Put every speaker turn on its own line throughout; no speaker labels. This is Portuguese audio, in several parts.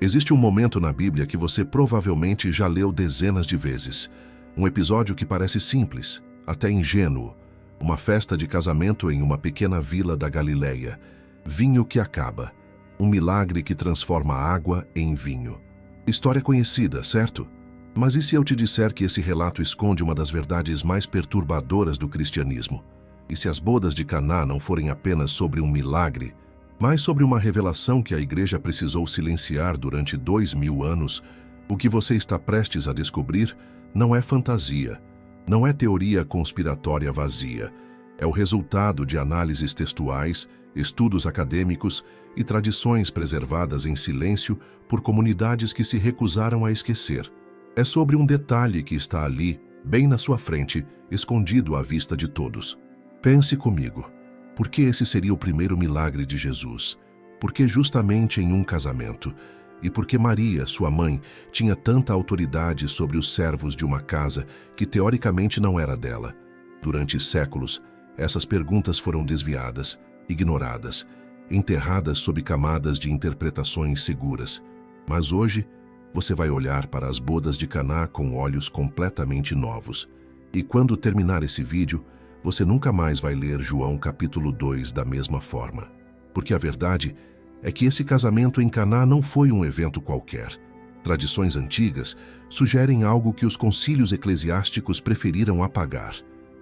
Existe um momento na Bíblia que você provavelmente já leu dezenas de vezes. Um episódio que parece simples, até ingênuo. Uma festa de casamento em uma pequena vila da Galileia. Vinho que acaba. Um milagre que transforma água em vinho. História conhecida, certo? Mas e se eu te disser que esse relato esconde uma das verdades mais perturbadoras do cristianismo? E se as bodas de Caná não forem apenas sobre um milagre, mas sobre uma revelação que a igreja precisou silenciar durante 2000 anos? O que você está prestes a descobrir não é fantasia, não é teoria conspiratória vazia. É o resultado de análises textuais, estudos acadêmicos e tradições preservadas em silêncio por comunidades que se recusaram a esquecer. É sobre um detalhe que está ali, bem na sua frente, escondido à vista de todos. Pense comigo. Por que esse seria o primeiro milagre de Jesus? Por que justamente em um casamento? E por que Maria, sua mãe, tinha tanta autoridade sobre os servos de uma casa que teoricamente não era dela? Durante séculos, essas perguntas foram desviadas, ignoradas, enterradas sob camadas de interpretações seguras. Mas hoje, você vai olhar para as bodas de Caná com olhos completamente novos. E quando terminar esse vídeo, você nunca mais vai ler João capítulo 2 da mesma forma. Porque a verdade é que esse casamento em Caná não foi um evento qualquer. Tradições antigas sugerem algo que os concílios eclesiásticos preferiram apagar.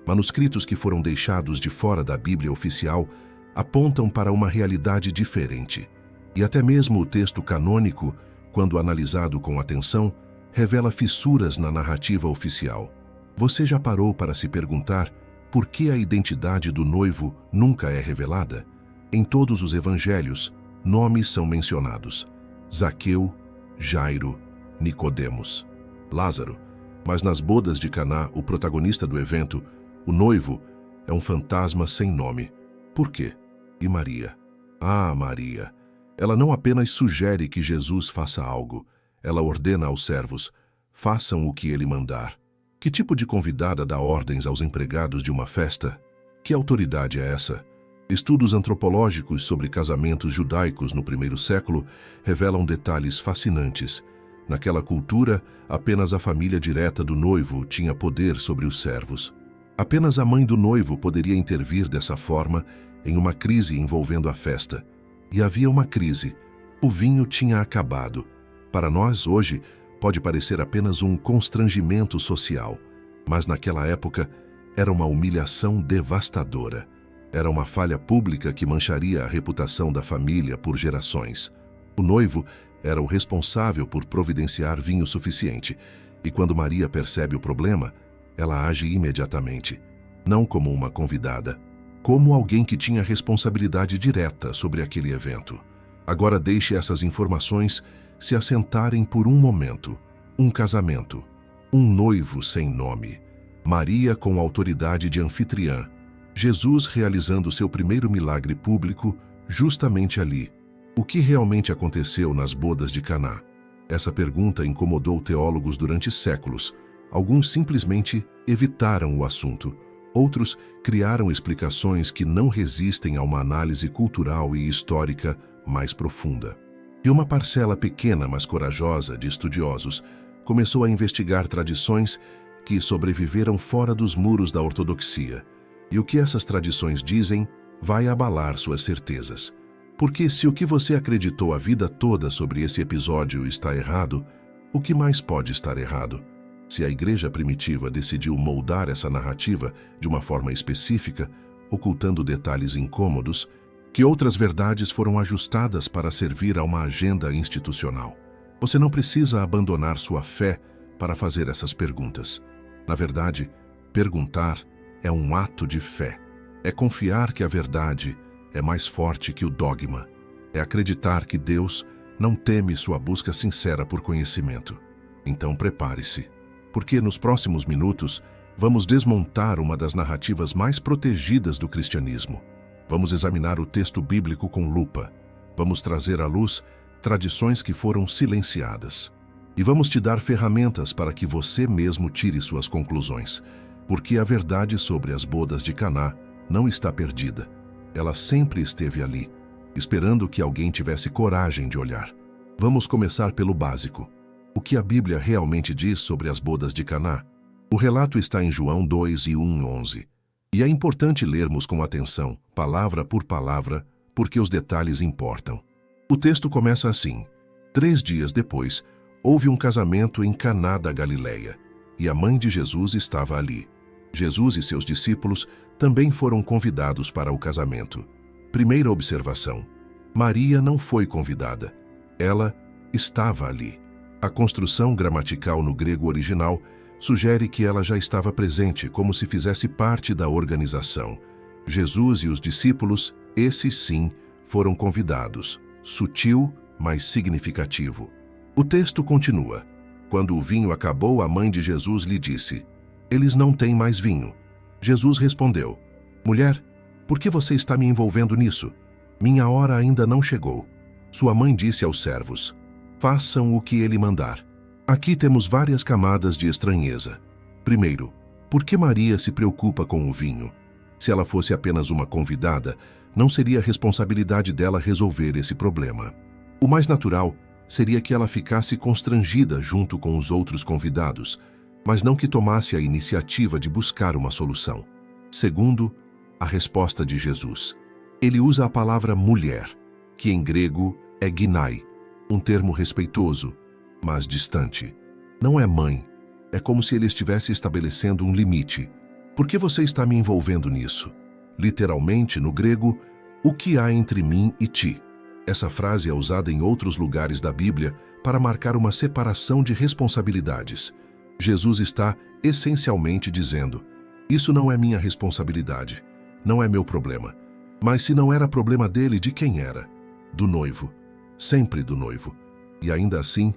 Manuscritos que foram deixados de fora da Bíblia oficial apontam para uma realidade diferente. E até mesmo o texto canônico, quando analisado com atenção, revela fissuras na narrativa oficial. Você já parou para se perguntar por que a identidade do noivo nunca é revelada? Em todos os evangelhos, nomes são mencionados: Zaqueu, Jairo, Nicodemos, Lázaro. Mas nas bodas de Caná, o protagonista do evento, o noivo, é um fantasma sem nome. Por quê? E Maria? Ah, Maria! Ela não apenas sugere que Jesus faça algo, ela ordena aos servos: façam o que ele mandar. Que tipo de convidada dá ordens aos empregados de uma festa? Que autoridade é essa? Estudos antropológicos sobre casamentos judaicos no primeiro século revelam detalhes fascinantes. Naquela cultura, apenas a família direta do noivo tinha poder sobre os servos. Apenas a mãe do noivo poderia intervir dessa forma em uma crise envolvendo a festa. E havia uma crise. O vinho tinha acabado. Para nós, hoje, pode parecer apenas um constrangimento social, mas naquela época era uma humilhação devastadora. Era uma falha pública que mancharia a reputação da família por gerações. O noivo era o responsável por providenciar vinho suficiente, e quando Maria percebe o problema, ela age imediatamente, não como uma convidada, como alguém que tinha responsabilidade direta sobre aquele evento. Agora deixe essas informações se assentarem por um momento. Um casamento, um noivo sem nome, Maria com autoridade de anfitriã, Jesus realizando seu primeiro milagre público justamente ali. O que realmente aconteceu nas bodas de Caná? Essa pergunta incomodou teólogos durante séculos. Alguns simplesmente evitaram o assunto. Outros criaram explicações que não resistem a uma análise cultural e histórica mais profunda. E uma parcela pequena, mas corajosa, de estudiosos começou a investigar tradições que sobreviveram fora dos muros da ortodoxia. E o que essas tradições dizem vai abalar suas certezas. Porque se o que você acreditou a vida toda sobre esse episódio está errado, o que mais pode estar errado? Se a igreja primitiva decidiu moldar essa narrativa de uma forma específica, ocultando detalhes incômodos, que outras verdades foram ajustadas para servir a uma agenda institucional. Você não precisa abandonar sua fé para fazer essas perguntas. Na verdade, perguntar é um ato de fé. É confiar que a verdade é mais forte que o dogma. É acreditar que Deus não teme sua busca sincera por conhecimento. Então prepare-se, porque nos próximos minutos vamos desmontar uma das narrativas mais protegidas do cristianismo. Vamos examinar o texto bíblico com lupa. Vamos trazer à luz tradições que foram silenciadas. E vamos te dar ferramentas para que você mesmo tire suas conclusões. Porque a verdade sobre as bodas de Caná não está perdida. Ela sempre esteve ali, esperando que alguém tivesse coragem de olhar. Vamos começar pelo básico. O que a Bíblia realmente diz sobre as bodas de Caná? O relato está em João 2 e 1:11. E é importante lermos com atenção, palavra por palavra, porque os detalhes importam. O texto começa assim: 3 dias depois, houve um casamento em Caná da Galileia, e a mãe de Jesus estava ali. Jesus e seus discípulos também foram convidados para o casamento. Primeira observação: Maria não foi convidada. Ela estava ali. A construção gramatical no grego original sugere que ela já estava presente, como se fizesse parte da organização. Jesus e os discípulos, esses sim, foram convidados. Sutil, mas significativo. O texto continua. Quando o vinho acabou, a mãe de Jesus lhe disse: "Eles não têm mais vinho." Jesus respondeu: "Mulher, por que você está me envolvendo nisso? Minha hora ainda não chegou." Sua mãe disse aos servos: "Façam o que ele mandar." Aqui temos várias camadas de estranheza. Primeiro, por que Maria se preocupa com o vinho? Se ela fosse apenas uma convidada, não seria responsabilidade dela resolver esse problema. O mais natural seria que ela ficasse constrangida junto com os outros convidados, mas não que tomasse a iniciativa de buscar uma solução. Segundo, a resposta de Jesus. Ele usa a palavra mulher, que em grego é ginai, um termo respeitoso, mas distante. Não é mãe, é como se ele estivesse estabelecendo um limite. Por que você está me envolvendo nisso? Literalmente, no grego, o que há entre mim e ti? Essa frase é usada em outros lugares da Bíblia para marcar uma separação de responsabilidades. Jesus está essencialmente dizendo: isso não é minha responsabilidade, não é meu problema. Mas se não era problema dele, de quem era? Do noivo. Sempre do noivo. E ainda assim,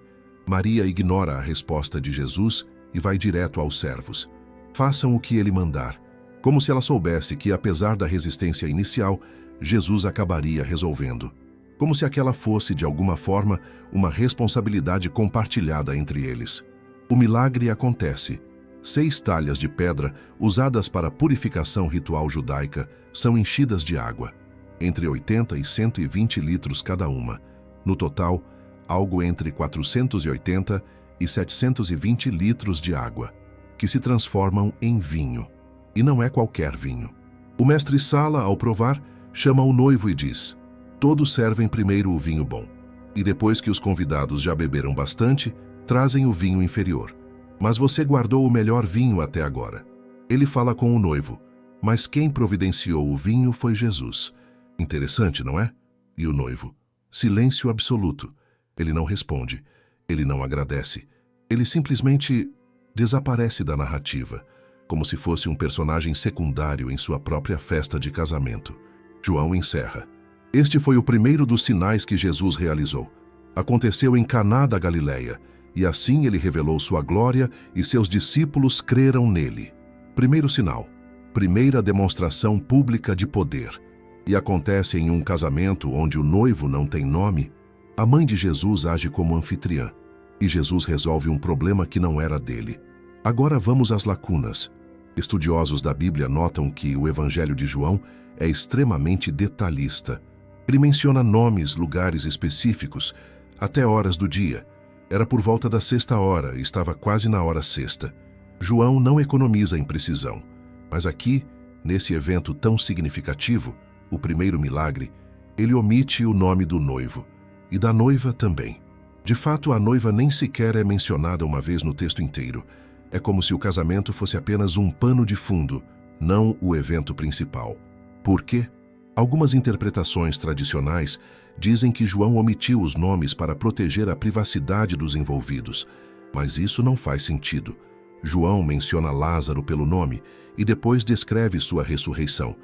Maria ignora a resposta de Jesus e vai direto aos servos. Façam o que ele mandar. Como se ela soubesse que, apesar da resistência inicial, Jesus acabaria resolvendo. Como se aquela fosse, de alguma forma, uma responsabilidade compartilhada entre eles. O milagre acontece. 6 talhas de pedra, usadas para purificação ritual judaica, são enchidas de água, entre 80 e 120 litros cada uma. No total, algo entre 480 e 720 litros de água, que se transformam em vinho. E não é qualquer vinho. O mestre Sala, ao provar, chama o noivo e diz: todos servem primeiro o vinho bom, e depois que os convidados já beberam bastante, trazem o vinho inferior. Mas você guardou o melhor vinho até agora. Ele fala com o noivo, mas quem providenciou o vinho foi Jesus. Interessante, não é? E o noivo? Silêncio absoluto. Ele não responde, ele não agradece. Ele simplesmente desaparece da narrativa, como se fosse um personagem secundário em sua própria festa de casamento. João encerra: este foi o primeiro dos sinais que Jesus realizou. Aconteceu em Caná da Galileia, e assim ele revelou sua glória e seus discípulos creram nele. Primeiro sinal, primeira demonstração pública de poder. E acontece em um casamento onde o noivo não tem nome. A mãe de Jesus age como anfitriã, e Jesus resolve um problema que não era dele. Agora vamos às lacunas. Estudiosos da Bíblia notam que o Evangelho de João é extremamente detalhista. Ele menciona nomes, lugares específicos, até horas do dia. Era por volta da 6ª hora e estava quase na hora 6ª. João não economiza em precisão, mas aqui, nesse evento tão significativo, o primeiro milagre, ele omite o nome do noivo. E da noiva também. De fato, a noiva nem sequer é mencionada uma vez no texto inteiro. É como se o casamento fosse apenas um pano de fundo, não o evento principal. Por quê? Algumas interpretações tradicionais dizem que João omitiu os nomes para proteger a privacidade dos envolvidos, mas isso não faz sentido. João menciona Lázaro pelo nome e depois descreve sua ressurreição,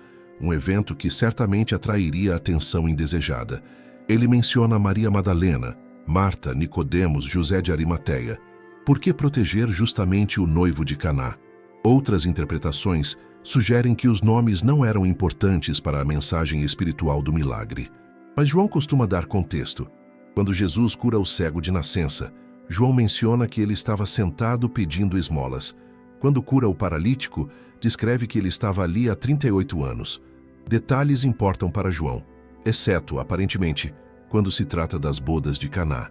um evento que certamente atrairia a atenção indesejada. Ele menciona Maria Madalena, Marta, Nicodemos, José de Arimateia. Por que proteger justamente o noivo de Caná? Outras interpretações sugerem que os nomes não eram importantes para a mensagem espiritual do milagre. Mas João costuma dar contexto. Quando Jesus cura o cego de nascença, João menciona que ele estava sentado pedindo esmolas. Quando cura o paralítico, descreve que ele estava ali há 38 anos. Detalhes importam para João, exceto, aparentemente, quando se trata das bodas de Caná.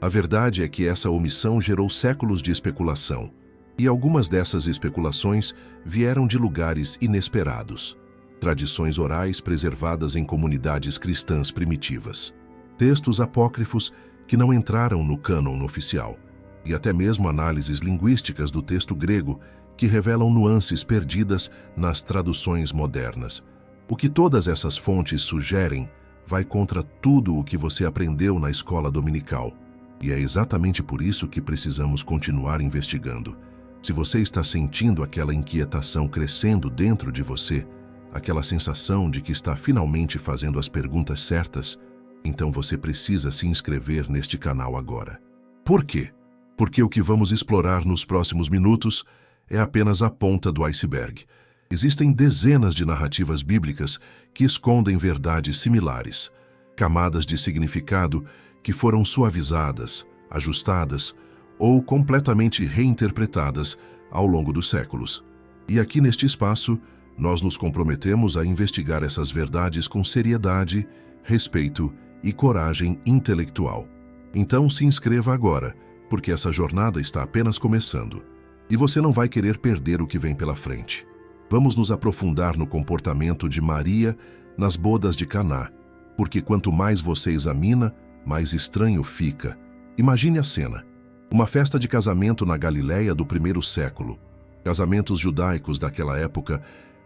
A verdade é que essa omissão gerou séculos de especulação, e algumas dessas especulações vieram de lugares inesperados. Tradições orais preservadas em comunidades cristãs primitivas. Textos apócrifos que não entraram no cânon oficial, e até mesmo análises linguísticas do texto grego que revelam nuances perdidas nas traduções modernas. O que todas essas fontes sugerem vai contra tudo o que você aprendeu na escola dominical. E é exatamente por isso que precisamos continuar investigando. Se você está sentindo aquela inquietação crescendo dentro de você, aquela sensação de que está finalmente fazendo as perguntas certas, então você precisa se inscrever neste canal agora. Por quê? Porque o que vamos explorar nos próximos minutos é apenas a ponta do iceberg. Existem dezenas de narrativas bíblicas que escondem verdades similares, camadas de significado que foram suavizadas, ajustadas ou completamente reinterpretadas ao longo dos séculos. E aqui neste espaço, nós nos comprometemos a investigar essas verdades com seriedade, respeito e coragem intelectual. Então se inscreva agora, porque essa jornada está apenas começando. E você não vai querer perder o que vem pela frente. Vamos nos aprofundar no comportamento de Maria nas bodas de Caná, porque quanto mais você examina, mais estranho fica. Imagine a cena. Uma festa de casamento na Galileia do primeiro século. Casamentos judaicos daquela época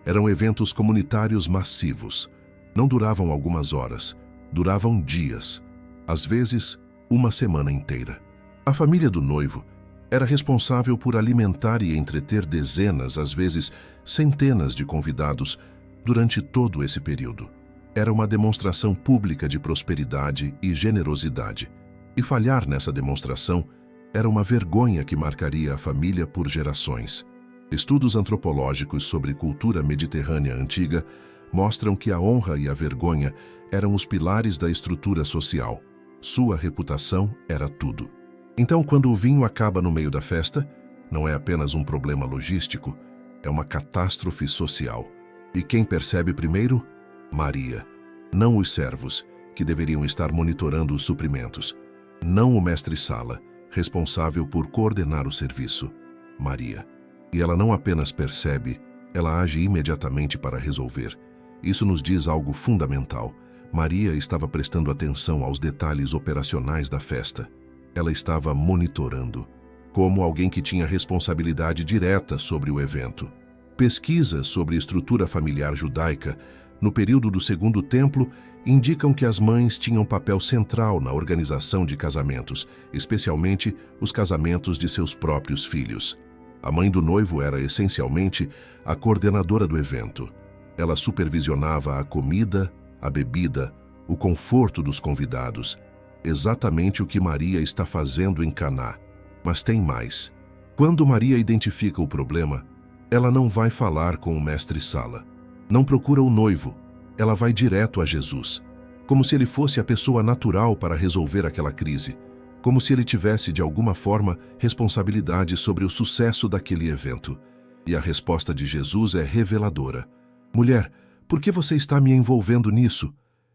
eram eventos comunitários massivos. Não duravam algumas horas, duravam dias, às vezes uma semana inteira. A família do noivo era responsável por alimentar e entreter dezenas, às vezes centenas de convidados durante todo esse período. Era uma demonstração pública de prosperidade e generosidade. E falhar nessa demonstração era uma vergonha que marcaria a família por gerações. Estudos antropológicos sobre cultura mediterrânea antiga mostram que a honra e a vergonha eram os pilares da estrutura social. Sua reputação era tudo. Então, quando o vinho acaba no meio da festa, não é apenas um problema logístico, é uma catástrofe social. E quem percebe primeiro? Maria. Não os servos, que deveriam estar monitorando os suprimentos. Não o mestre-sala, responsável por coordenar o serviço. Maria. E ela não apenas percebe, ela age imediatamente para resolver. Isso nos diz algo fundamental. Maria estava prestando atenção aos detalhes operacionais da festa. Ela estava monitorando, como alguém que tinha responsabilidade direta sobre o evento. Pesquisas sobre estrutura familiar judaica no período do Segundo Templo indicam que as mães tinham papel central na organização de casamentos, especialmente os casamentos de seus próprios filhos. A mãe do noivo era essencialmente a coordenadora do evento. Ela supervisionava a comida, a bebida, o conforto dos convidados. Exatamente o que Maria está fazendo em Caná. Mas tem mais. Quando Maria identifica o problema, ela não vai falar com o mestre-sala. Não procura o noivo. Ela vai direto a Jesus, como se ele fosse a pessoa natural para resolver aquela crise, como se ele tivesse, de alguma forma, responsabilidade sobre o sucesso daquele evento. E a resposta de Jesus é reveladora. Mulher, por que você está me envolvendo nisso?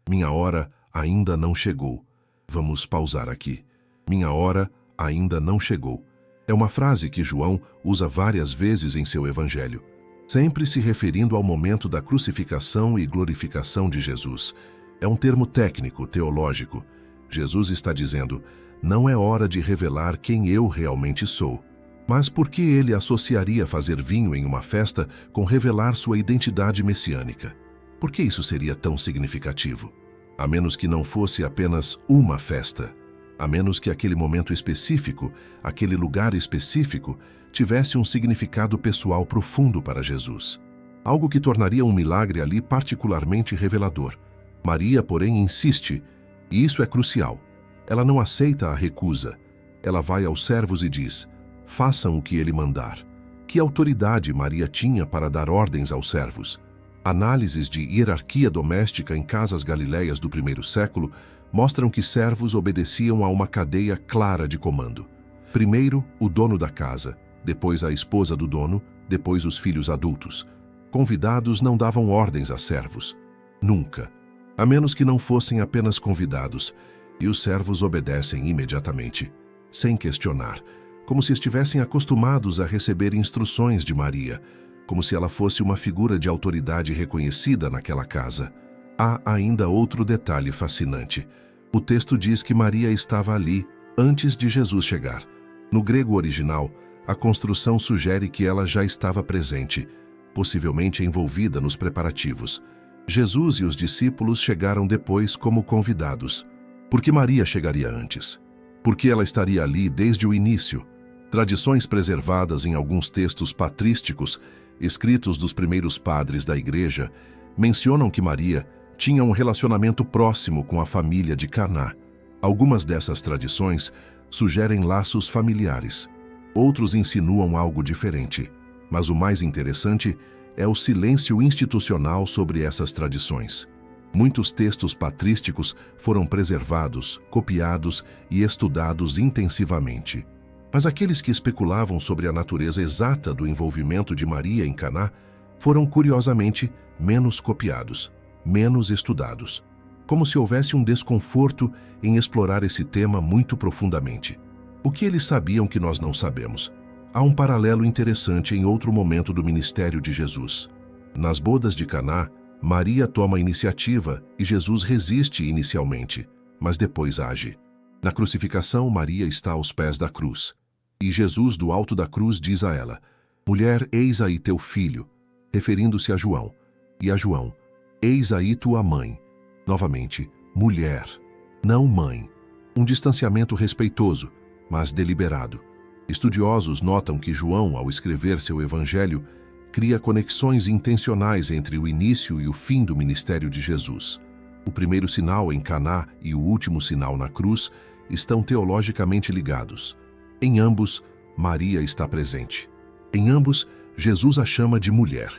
Minha hora ainda não chegou. Vamos pausar aqui. Minha hora ainda não chegou. É uma frase que João usa várias vezes em seu evangelho, sempre se referindo ao momento da crucificação e glorificação de Jesus. É um termo técnico, teológico. Jesus está dizendo, não é hora de revelar quem eu realmente sou. Mas por que ele associaria fazer vinho em uma festa com revelar sua identidade messiânica? Por que isso seria tão significativo? A menos que não fosse apenas uma festa. A menos que aquele momento específico, aquele lugar específico, tivesse um significado pessoal profundo para Jesus. Algo que tornaria um milagre ali particularmente revelador. Maria, porém, insiste, e isso é crucial. Ela não aceita a recusa. Ela vai aos servos e diz, façam o que ele mandar. Que autoridade Maria tinha para dar ordens aos servos? Análises de hierarquia doméstica em casas galileias do primeiro século mostram que servos obedeciam a uma cadeia clara de comando. Primeiro, o dono da casa, depois a esposa do dono, depois os filhos adultos. Convidados não davam ordens a servos. Nunca. A menos que não fossem apenas convidados. E os servos obedecem imediatamente, sem questionar, como se estivessem acostumados a receber instruções de Maria, como se ela fosse uma figura de autoridade reconhecida naquela casa. Há ainda outro detalhe fascinante. O texto diz que Maria estava ali antes de Jesus chegar. No grego original, a construção sugere que ela já estava presente, possivelmente envolvida nos preparativos. Jesus e os discípulos chegaram depois como convidados. Por que Maria chegaria antes? Porque ela estaria ali desde o início. Tradições preservadas em alguns textos patrísticos, escritos dos primeiros padres da Igreja, mencionam que Maria tinha um relacionamento próximo com a família de Caná. Algumas dessas tradições sugerem laços familiares. Outros insinuam algo diferente. Mas o mais interessante é o silêncio institucional sobre essas tradições. Muitos textos patrísticos foram preservados, copiados e estudados intensivamente. Mas aqueles que especulavam sobre a natureza exata do envolvimento de Maria em Caná foram, curiosamente, menos copiados, menos estudados. Como se houvesse um desconforto em explorar esse tema muito profundamente. O que eles sabiam que nós não sabemos? Há um paralelo interessante em outro momento do ministério de Jesus. Nas bodas de Caná, Maria toma a iniciativa e Jesus resiste inicialmente, mas depois age. Na crucificação, Maria está aos pés da cruz. E Jesus, do alto da cruz, diz a ela: "Mulher, eis aí teu filho", referindo-se a João. E a João: "Eis aí tua mãe". Novamente, mulher, não mãe. Um distanciamento respeitoso, mas deliberado. Estudiosos notam que João, ao escrever seu evangelho, cria conexões intencionais entre o início e o fim do ministério de Jesus. O primeiro sinal em Caná e o último sinal na cruz estão teologicamente ligados. Em ambos, Maria está presente. Em ambos, Jesus a chama de mulher.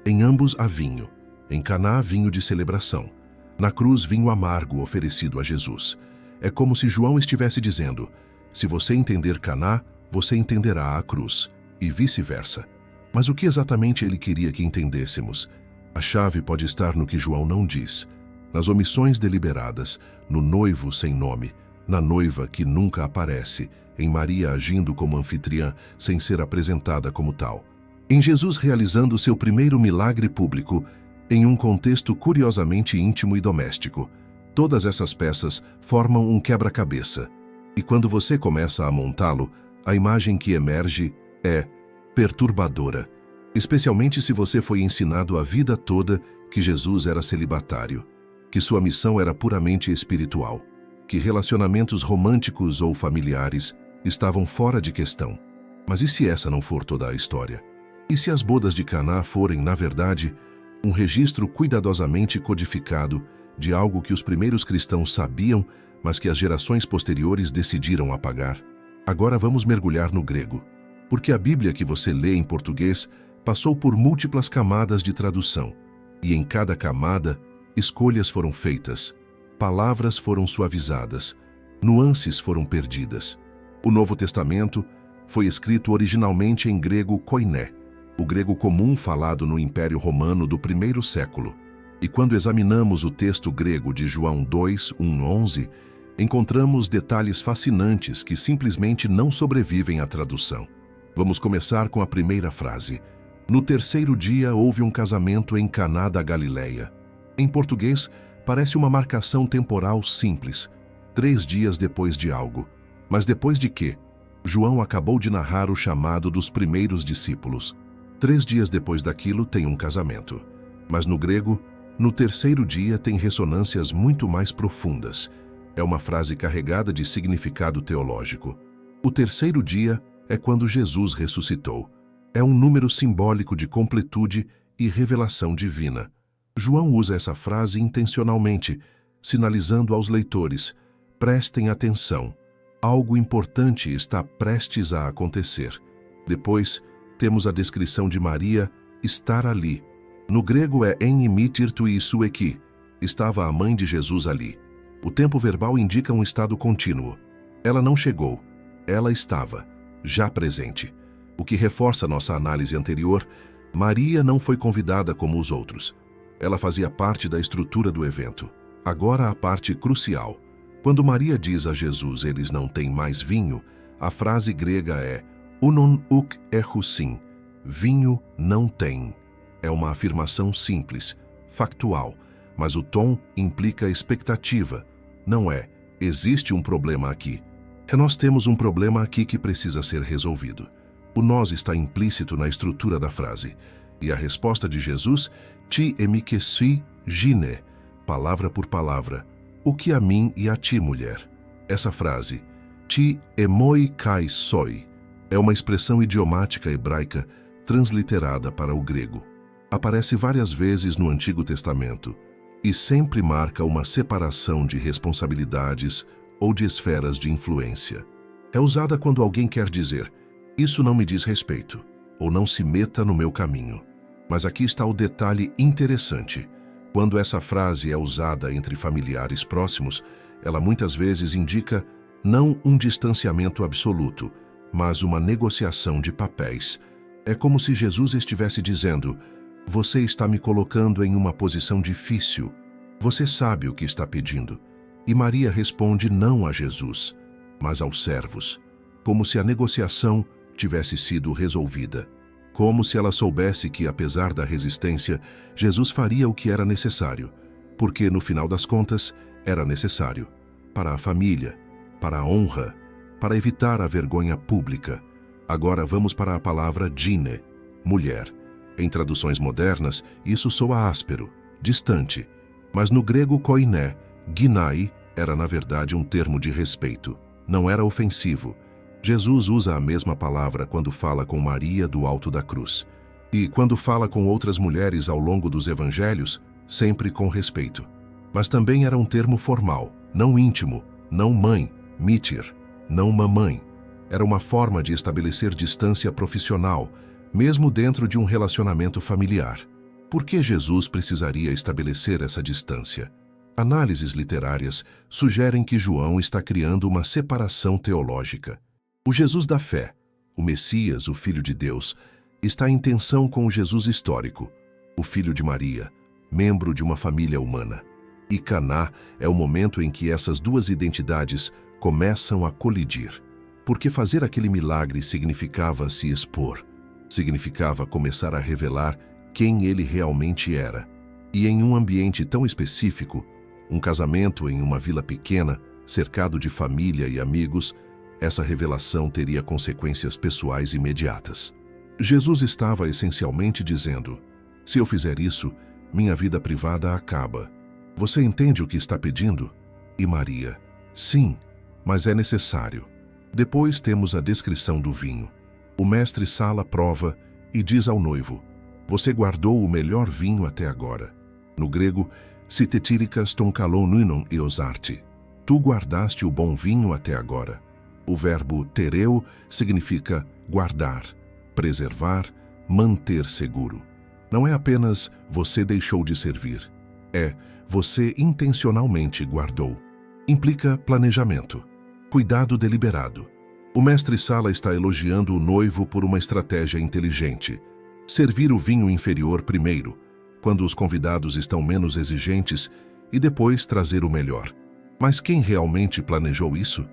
Em ambos há vinho. Em Caná, vinho de celebração. Na cruz, vinho amargo oferecido a Jesus. É como se João estivesse dizendo: se você entender Caná, você entenderá a cruz, e vice-versa. Mas o que exatamente ele queria que entendêssemos? A chave pode estar no que João não diz, nas omissões deliberadas, no noivo sem nome, na noiva que nunca aparece, em Maria agindo como anfitriã sem ser apresentada como tal. Em Jesus realizando seu primeiro milagre público, em um contexto curiosamente íntimo e doméstico. Todas essas peças formam um quebra-cabeça. E quando você começa a montá-lo, a imagem que emerge é perturbadora, especialmente se você foi ensinado a vida toda que Jesus era celibatário, que sua missão era puramente espiritual, que relacionamentos românticos ou familiares estavam fora de questão. Mas e se essa não for toda a história? E se as bodas de Caná forem, na verdade, um registro cuidadosamente codificado de algo que os primeiros cristãos sabiam, mas que as gerações posteriores decidiram apagar? Agora vamos mergulhar no grego, porque a Bíblia que você lê em português passou por múltiplas camadas de tradução, e em cada camada, escolhas foram feitas, palavras foram suavizadas, nuances foram perdidas. O Novo Testamento foi escrito originalmente em grego koiné, o grego comum falado no Império Romano do primeiro século. E quando examinamos o texto grego de João 2:1-11, encontramos detalhes fascinantes que simplesmente não sobrevivem à tradução. Vamos começar com a primeira frase. No terceiro dia houve um casamento em Caná da Galileia. Em português, parece uma marcação temporal simples, 3 dias depois de algo. Mas depois de quê? João acabou de narrar o chamado dos primeiros discípulos. 3 dias depois daquilo tem um casamento. Mas no grego, no terceiro dia tem ressonâncias muito mais profundas. É uma frase carregada de significado teológico. O terceiro dia é quando Jesus ressuscitou. É um número simbólico de completude e revelação divina. João usa essa frase intencionalmente, sinalizando aos leitores: prestem atenção, algo importante está prestes a acontecer. Depois, temos a descrição de Maria estar ali. No grego é en imitir tu isso aqui. Estava a mãe de Jesus ali. O tempo verbal indica um estado contínuo. Ela não chegou, ela estava, já presente. O que reforça nossa análise anterior, Maria não foi convidada como os outros. Ela fazia parte da estrutura do evento. Agora a parte crucial. Quando Maria diz a Jesus eles não têm mais vinho, a frase grega é unon uk echusin, vinho não tem. É uma afirmação simples, factual, mas o tom implica expectativa. Não é, existe um problema aqui. Nós temos um problema aqui que precisa ser resolvido. O nós está implícito na estrutura da frase. E a resposta de Jesus, ti emikesi gine, palavra por palavra, o que a mim e a ti, mulher. Essa frase, ti emoi kai soi, é uma expressão idiomática hebraica transliterada para o grego. Aparece várias vezes no Antigo Testamento e sempre marca uma separação de responsabilidades ou de esferas de influência. É usada quando alguém quer dizer, isso não me diz respeito, ou não se meta no meu caminho. Mas aqui está o detalhe interessante. Quando essa frase é usada entre familiares próximos, ela muitas vezes indica não um distanciamento absoluto, mas uma negociação de papéis. É como se Jesus estivesse dizendo, você está me colocando em uma posição difícil. Você sabe o que está pedindo. E Maria responde não a Jesus, mas aos servos, como se a negociação tivesse sido resolvida. Como se ela soubesse que, apesar da resistência, Jesus faria o que era necessário, porque, no final das contas, era necessário para a família, para a honra, para evitar a vergonha pública. Agora vamos para a palavra gine, mulher. Em traduções modernas, isso soa áspero, distante, mas no grego koiné, ginai era na verdade um termo de respeito, não era ofensivo. Jesus usa a mesma palavra quando fala com Maria do alto da cruz. E quando fala com outras mulheres ao longo dos evangelhos, sempre com respeito. Mas também era um termo formal, não íntimo, não mãe, mitir, não mamãe. Era uma forma de estabelecer distância profissional, mesmo dentro de um relacionamento familiar. Por que Jesus precisaria estabelecer essa distância? Análises literárias sugerem que João está criando uma separação teológica. O Jesus da fé, o Messias, o Filho de Deus, está em tensão com o Jesus histórico, o Filho de Maria, membro de uma família humana. E Caná é o momento em que essas duas identidades começam a colidir. Porque fazer aquele milagre significava se expor, significava começar a revelar quem ele realmente era. E em um ambiente tão específico, um casamento em uma vila pequena, cercado de família e amigos, essa revelação teria consequências pessoais imediatas. Jesus estava essencialmente dizendo, se eu fizer isso, minha vida privada acaba. Você entende o que está pedindo? E Maria, sim, mas é necessário. Depois temos a descrição do vinho. O mestre Sala prova e diz ao noivo, você guardou o melhor vinho até agora. No grego, sitetirikas ton kalon nuinon eosarte. Tu guardaste o bom vinho até agora. O verbo tereu significa guardar, preservar, manter seguro. Não é apenas você deixou de servir, é você intencionalmente guardou. Implica planejamento, cuidado deliberado. O mestre Sala está elogiando o noivo por uma estratégia inteligente. Servir o vinho inferior primeiro, quando os convidados estão menos exigentes, e depois trazer o melhor. Mas quem realmente planejou isso?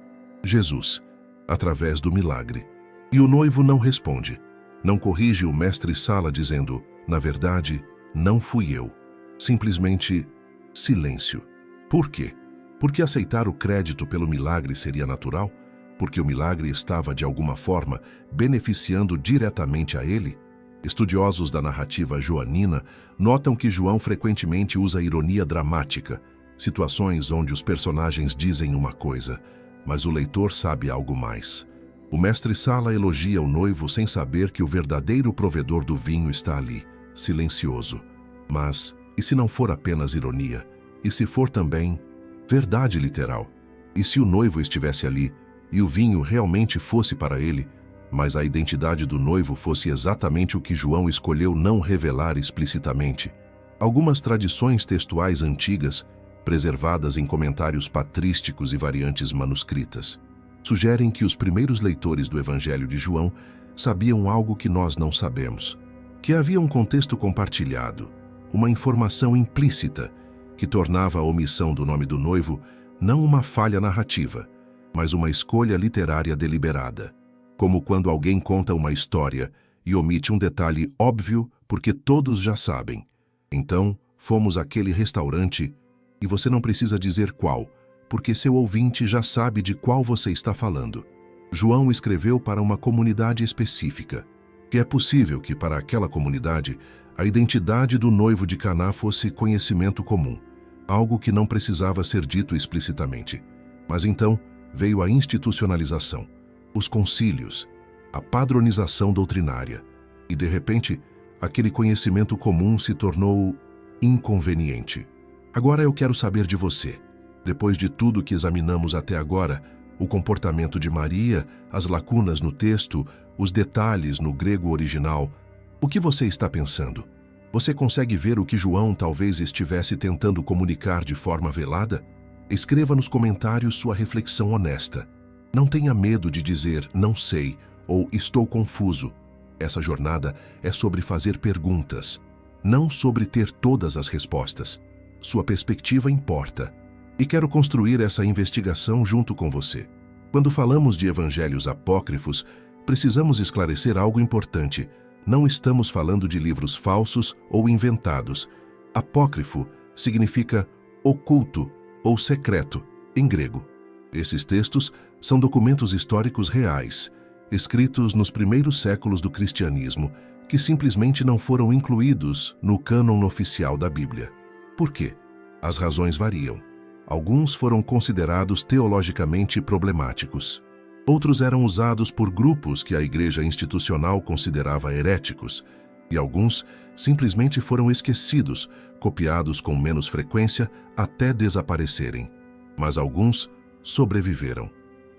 Jesus, através do milagre. E o noivo não responde. Não corrige o mestre Sala dizendo, na verdade, não fui eu. Simplesmente, silêncio. Por quê? Porque aceitar o crédito pelo milagre seria natural? Porque o milagre estava, de alguma forma, beneficiando diretamente a ele? Estudiosos da narrativa joanina notam que João frequentemente usa ironia dramática, situações onde os personagens dizem uma coisa, mas o leitor sabe algo mais. O mestre Sala elogia o noivo sem saber que o verdadeiro provedor do vinho está ali, silencioso. Mas, e se não for apenas ironia? E se for também verdade literal? E se o noivo estivesse ali, e o vinho realmente fosse para ele, mas a identidade do noivo fosse exatamente o que João escolheu não revelar explicitamente? Algumas tradições textuais antigas, preservadas em comentários patrísticos e variantes manuscritas, sugerem que os primeiros leitores do Evangelho de João sabiam algo que nós não sabemos, que havia um contexto compartilhado, uma informação implícita que tornava a omissão do nome do noivo não uma falha narrativa, mas uma escolha literária deliberada. Como quando alguém conta uma história e omite um detalhe óbvio porque todos já sabem. Então, fomos àquele restaurante e você não precisa dizer qual, porque seu ouvinte já sabe de qual você está falando. João escreveu para uma comunidade específica, que é possível que para aquela comunidade a identidade do noivo de Caná fosse conhecimento comum, algo que não precisava ser dito explicitamente. Mas então veio a institucionalização, os concílios, a padronização doutrinária, e de repente aquele conhecimento comum se tornou inconveniente. Agora eu quero saber de você. Depois de tudo que examinamos até agora, o comportamento de Maria, as lacunas no texto, os detalhes no grego original, o que você está pensando? Você consegue ver o que João talvez estivesse tentando comunicar de forma velada? Escreva nos comentários sua reflexão honesta. Não tenha medo de dizer não sei ou estou confuso. Essa jornada é sobre fazer perguntas, não sobre ter todas as respostas. Sua perspectiva importa. E quero construir essa investigação junto com você. Quando falamos de evangelhos apócrifos, precisamos esclarecer algo importante. Não estamos falando de livros falsos ou inventados. Apócrifo significa oculto ou secreto, em grego. Esses textos são documentos históricos reais, escritos nos primeiros séculos do cristianismo, que simplesmente não foram incluídos no cânon oficial da Bíblia. Por quê? As razões variam. Alguns foram considerados teologicamente problemáticos. Outros eram usados por grupos que a igreja institucional considerava heréticos, e alguns simplesmente foram esquecidos, copiados com menos frequência até desaparecerem. Mas alguns sobreviveram.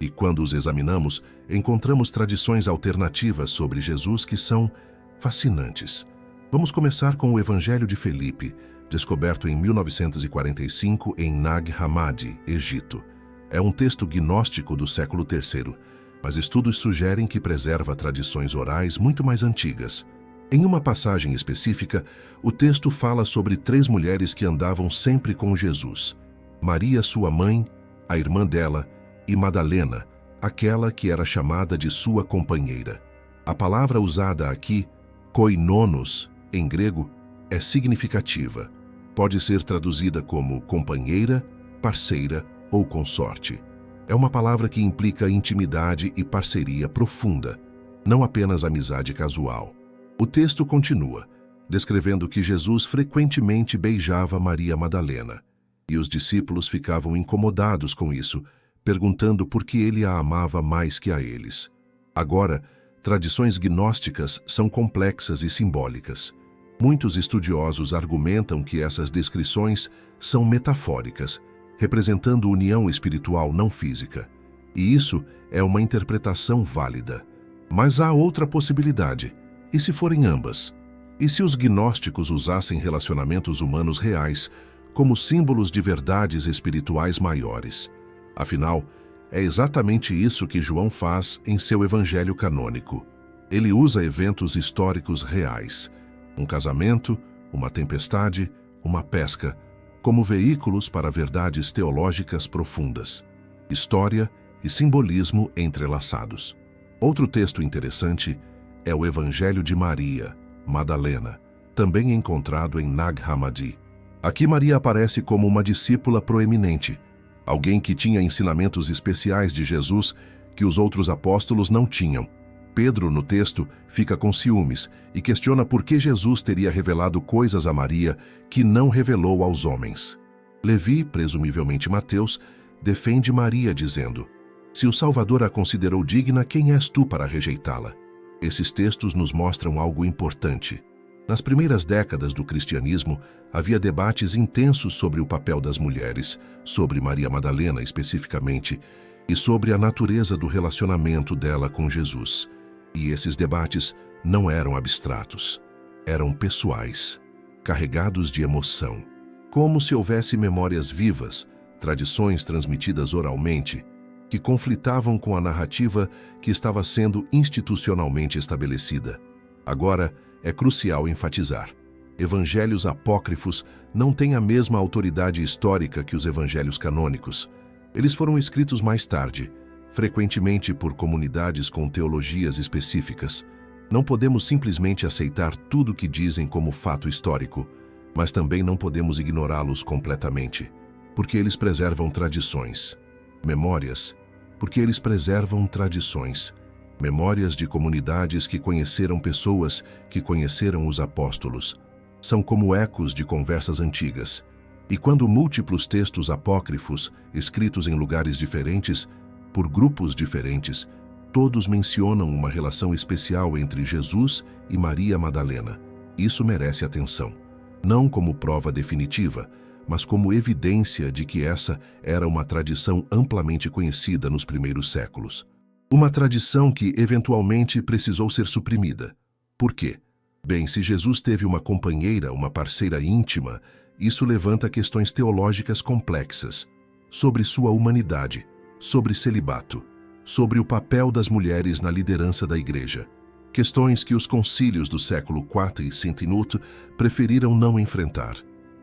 E quando os examinamos, encontramos tradições alternativas sobre Jesus que são fascinantes. Vamos começar com o Evangelho de Felipe, descoberto em 1945 em Nag Hammadi, Egito. É um texto gnóstico do século III, mas estudos sugerem que preserva tradições orais muito mais antigas. Em uma passagem específica, o texto fala sobre 3 mulheres que andavam sempre com Jesus: Maria, sua mãe, a irmã dela, e Madalena, aquela que era chamada de sua companheira. A palavra usada aqui, koinonos, em grego, é significativa. Pode ser traduzida como companheira, parceira ou consorte. É uma palavra que implica intimidade e parceria profunda, não apenas amizade casual. O texto continua, descrevendo que Jesus frequentemente beijava Maria Madalena, e os discípulos ficavam incomodados com isso, perguntando por que ele a amava mais que a eles. Agora, tradições gnósticas são complexas e simbólicas. Muitos estudiosos argumentam que essas descrições são metafóricas, representando união espiritual não física. E isso é uma interpretação válida. Mas há outra possibilidade. E se forem ambas? E se os gnósticos usassem relacionamentos humanos reais como símbolos de verdades espirituais maiores? Afinal, é exatamente isso que João faz em seu evangelho canônico. Ele usa eventos históricos reais, um casamento, uma tempestade, uma pesca, como veículos para verdades teológicas profundas, história e simbolismo entrelaçados. Outro texto interessante é o Evangelho de Maria, Madalena, também encontrado em Nag Hammadi. Aqui Maria aparece como uma discípula proeminente, alguém que tinha ensinamentos especiais de Jesus que os outros apóstolos não tinham. Pedro, no texto, fica com ciúmes e questiona por que Jesus teria revelado coisas a Maria que não revelou aos homens. Levi, presumivelmente Mateus, defende Maria dizendo: se o Salvador a considerou digna, quem és tu para rejeitá-la? Esses textos nos mostram algo importante. Nas primeiras décadas do cristianismo, havia debates intensos sobre o papel das mulheres, sobre Maria Madalena especificamente, e sobre a natureza do relacionamento dela com Jesus. E esses debates não eram abstratos, eram pessoais, carregados de emoção. Como se houvesse memórias vivas, tradições transmitidas oralmente, que conflitavam com a narrativa que estava sendo institucionalmente estabelecida. Agora, é crucial enfatizar: evangelhos apócrifos não têm a mesma autoridade histórica que os evangelhos canônicos. Eles foram escritos mais tarde, frequentemente por comunidades com teologias específicas. Não podemos simplesmente aceitar tudo o que dizem como fato histórico, mas também não podemos ignorá-los completamente, porque eles preservam tradições. Memórias, porque eles preservam tradições. Memórias de comunidades que conheceram pessoas que conheceram os apóstolos. São como ecos de conversas antigas. E quando múltiplos textos apócrifos, escritos em lugares diferentes, por grupos diferentes, todos mencionam uma relação especial entre Jesus e Maria Madalena, isso merece atenção. Não como prova definitiva, mas como evidência de que essa era uma tradição amplamente conhecida nos primeiros séculos. Uma tradição que, eventualmente, precisou ser suprimida. Por quê? Bem, se Jesus teve uma companheira, uma parceira íntima, isso levanta questões teológicas complexas sobre sua humanidade, sobre celibato, sobre o papel das mulheres na liderança da Igreja. Questões que os concílios do século IV e V preferiram não enfrentar.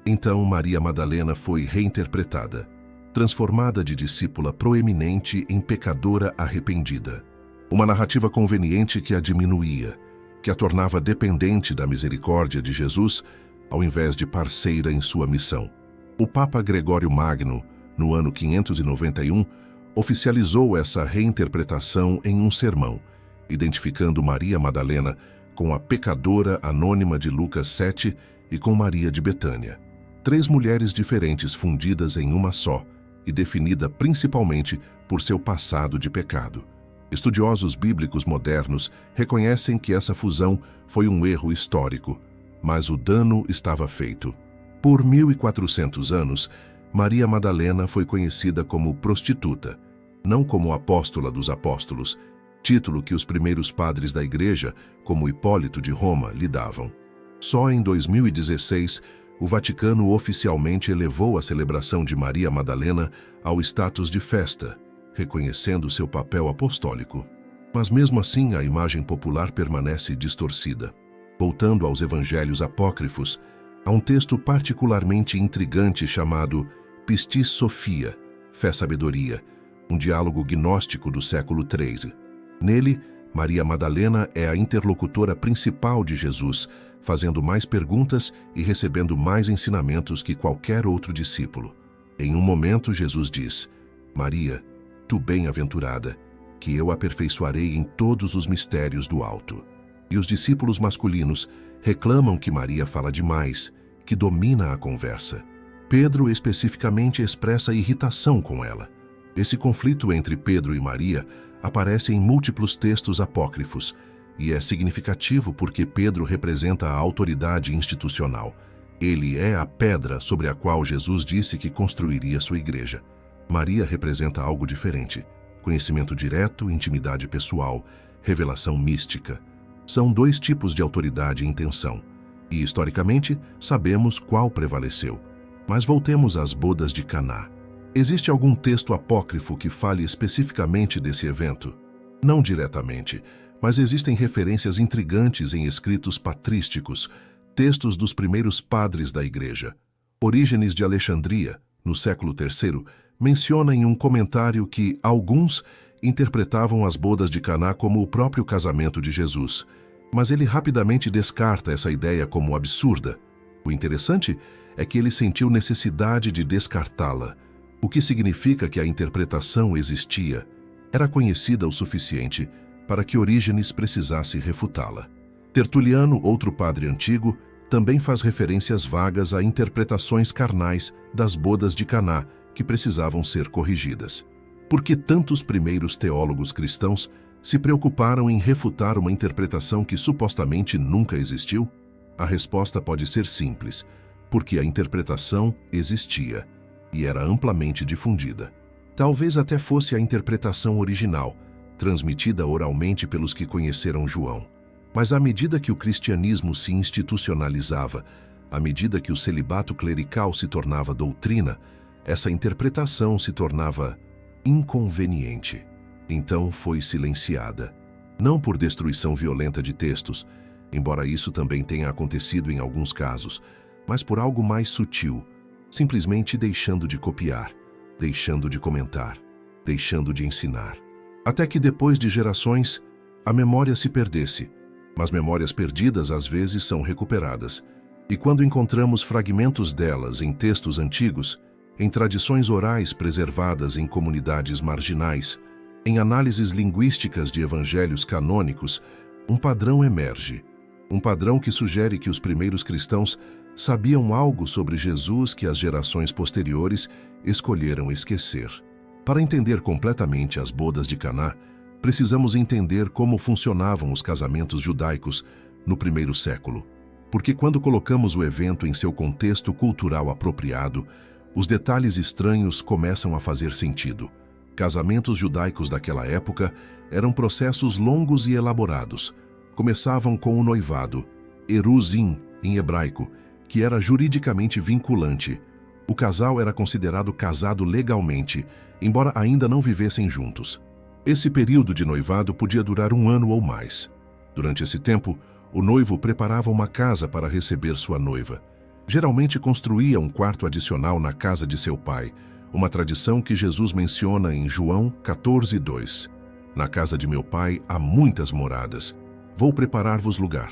Então Maria Madalena foi reinterpretada, transformada de discípula proeminente em pecadora arrependida. Uma narrativa conveniente que a diminuía, que a tornava dependente da misericórdia de Jesus, ao invés de parceira em sua missão. O Papa Gregório Magno, no ano 591, oficializou essa reinterpretação em um sermão, identificando Maria Madalena com a pecadora anônima de Lucas 7 e com Maria de Betânia. 3 mulheres diferentes fundidas em uma só e definida principalmente por seu passado de pecado. Estudiosos bíblicos modernos reconhecem que essa fusão foi um erro histórico, mas o dano estava feito. Por 1400 anos, Maria Madalena foi conhecida como prostituta, não como apóstola dos apóstolos, título que os primeiros padres da Igreja, como Hipólito de Roma, lhe davam. Só em 2016, o Vaticano oficialmente elevou a celebração de Maria Madalena ao status de festa, reconhecendo seu papel apostólico. Mas mesmo assim, a imagem popular permanece distorcida. Voltando aos evangelhos apócrifos, há um texto particularmente intrigante chamado Pistis Sophia, Fé-Sabedoria, um diálogo gnóstico do século III. Nele, Maria Madalena é a interlocutora principal de Jesus, fazendo mais perguntas e recebendo mais ensinamentos que qualquer outro discípulo. Em um momento, Jesus diz: Maria, tu bem-aventurada, que eu aperfeiçoarei em todos os mistérios do alto. E os discípulos masculinos reclamam que Maria fala demais, que domina a conversa. Pedro especificamente expressa irritação com ela. Esse conflito entre Pedro e Maria aparece em múltiplos textos apócrifos e é significativo porque Pedro representa a autoridade institucional. Ele é a pedra sobre a qual Jesus disse que construiria sua igreja. Maria representa algo diferente: conhecimento direto, intimidade pessoal, revelação mística. São 2 tipos de autoridade e intenção, e historicamente sabemos qual prevaleceu. Mas voltemos às bodas de Caná. Existe algum texto apócrifo que fale especificamente desse evento? Não diretamente, mas existem referências intrigantes em escritos patrísticos, textos dos primeiros padres da Igreja. Orígenes de Alexandria, no século III, menciona em um comentário que alguns interpretavam as bodas de Caná como o próprio casamento de Jesus, mas ele rapidamente descarta essa ideia como absurda. O interessante é que ele sentiu necessidade de descartá-la, o que significa que a interpretação existia, era conhecida o suficiente para que Orígenes precisasse refutá-la. Tertuliano, outro padre antigo, também faz referências vagas a interpretações carnais das bodas de Caná que precisavam ser corrigidas. Por que tantos primeiros teólogos cristãos se preocuparam em refutar uma interpretação que supostamente nunca existiu? A resposta pode ser simples: porque a interpretação existia e era amplamente difundida. Talvez até fosse a interpretação original, transmitida oralmente pelos que conheceram João. Mas à medida que o cristianismo se institucionalizava, à medida que o celibato clerical se tornava doutrina, essa interpretação se tornava inconveniente. Então foi silenciada. Não por destruição violenta de textos, embora isso também tenha acontecido em alguns casos, mas por algo mais sutil, simplesmente deixando de copiar. deixando de comentar, deixando de ensinar. Até que depois de gerações, a memória se perdesse. Mas memórias perdidas às vezes são recuperadas. E quando encontramos fragmentos delas em textos antigos, em tradições orais preservadas em comunidades marginais, em análises linguísticas de evangelhos canônicos, um padrão emerge. Um padrão que sugere que os primeiros cristãos sabiam algo sobre Jesus que as gerações posteriores escolheram esquecer. Para entender completamente as bodas de Caná, precisamos entender como funcionavam os casamentos judaicos no primeiro século. Porque quando colocamos o evento em seu contexto cultural apropriado, os detalhes estranhos começam a fazer sentido. Casamentos judaicos daquela época eram processos longos e elaborados. Começavam com o noivado, eruzim em hebraico, que era juridicamente vinculante. O casal era considerado casado legalmente, embora ainda não vivessem juntos. Esse período de noivado podia durar 1 ano ou mais. Durante esse tempo, o noivo preparava uma casa para receber sua noiva. Geralmente construía um quarto adicional na casa de seu pai, uma tradição que Jesus menciona em João 14:2. Na casa de meu pai há muitas moradas. Vou preparar-vos lugar.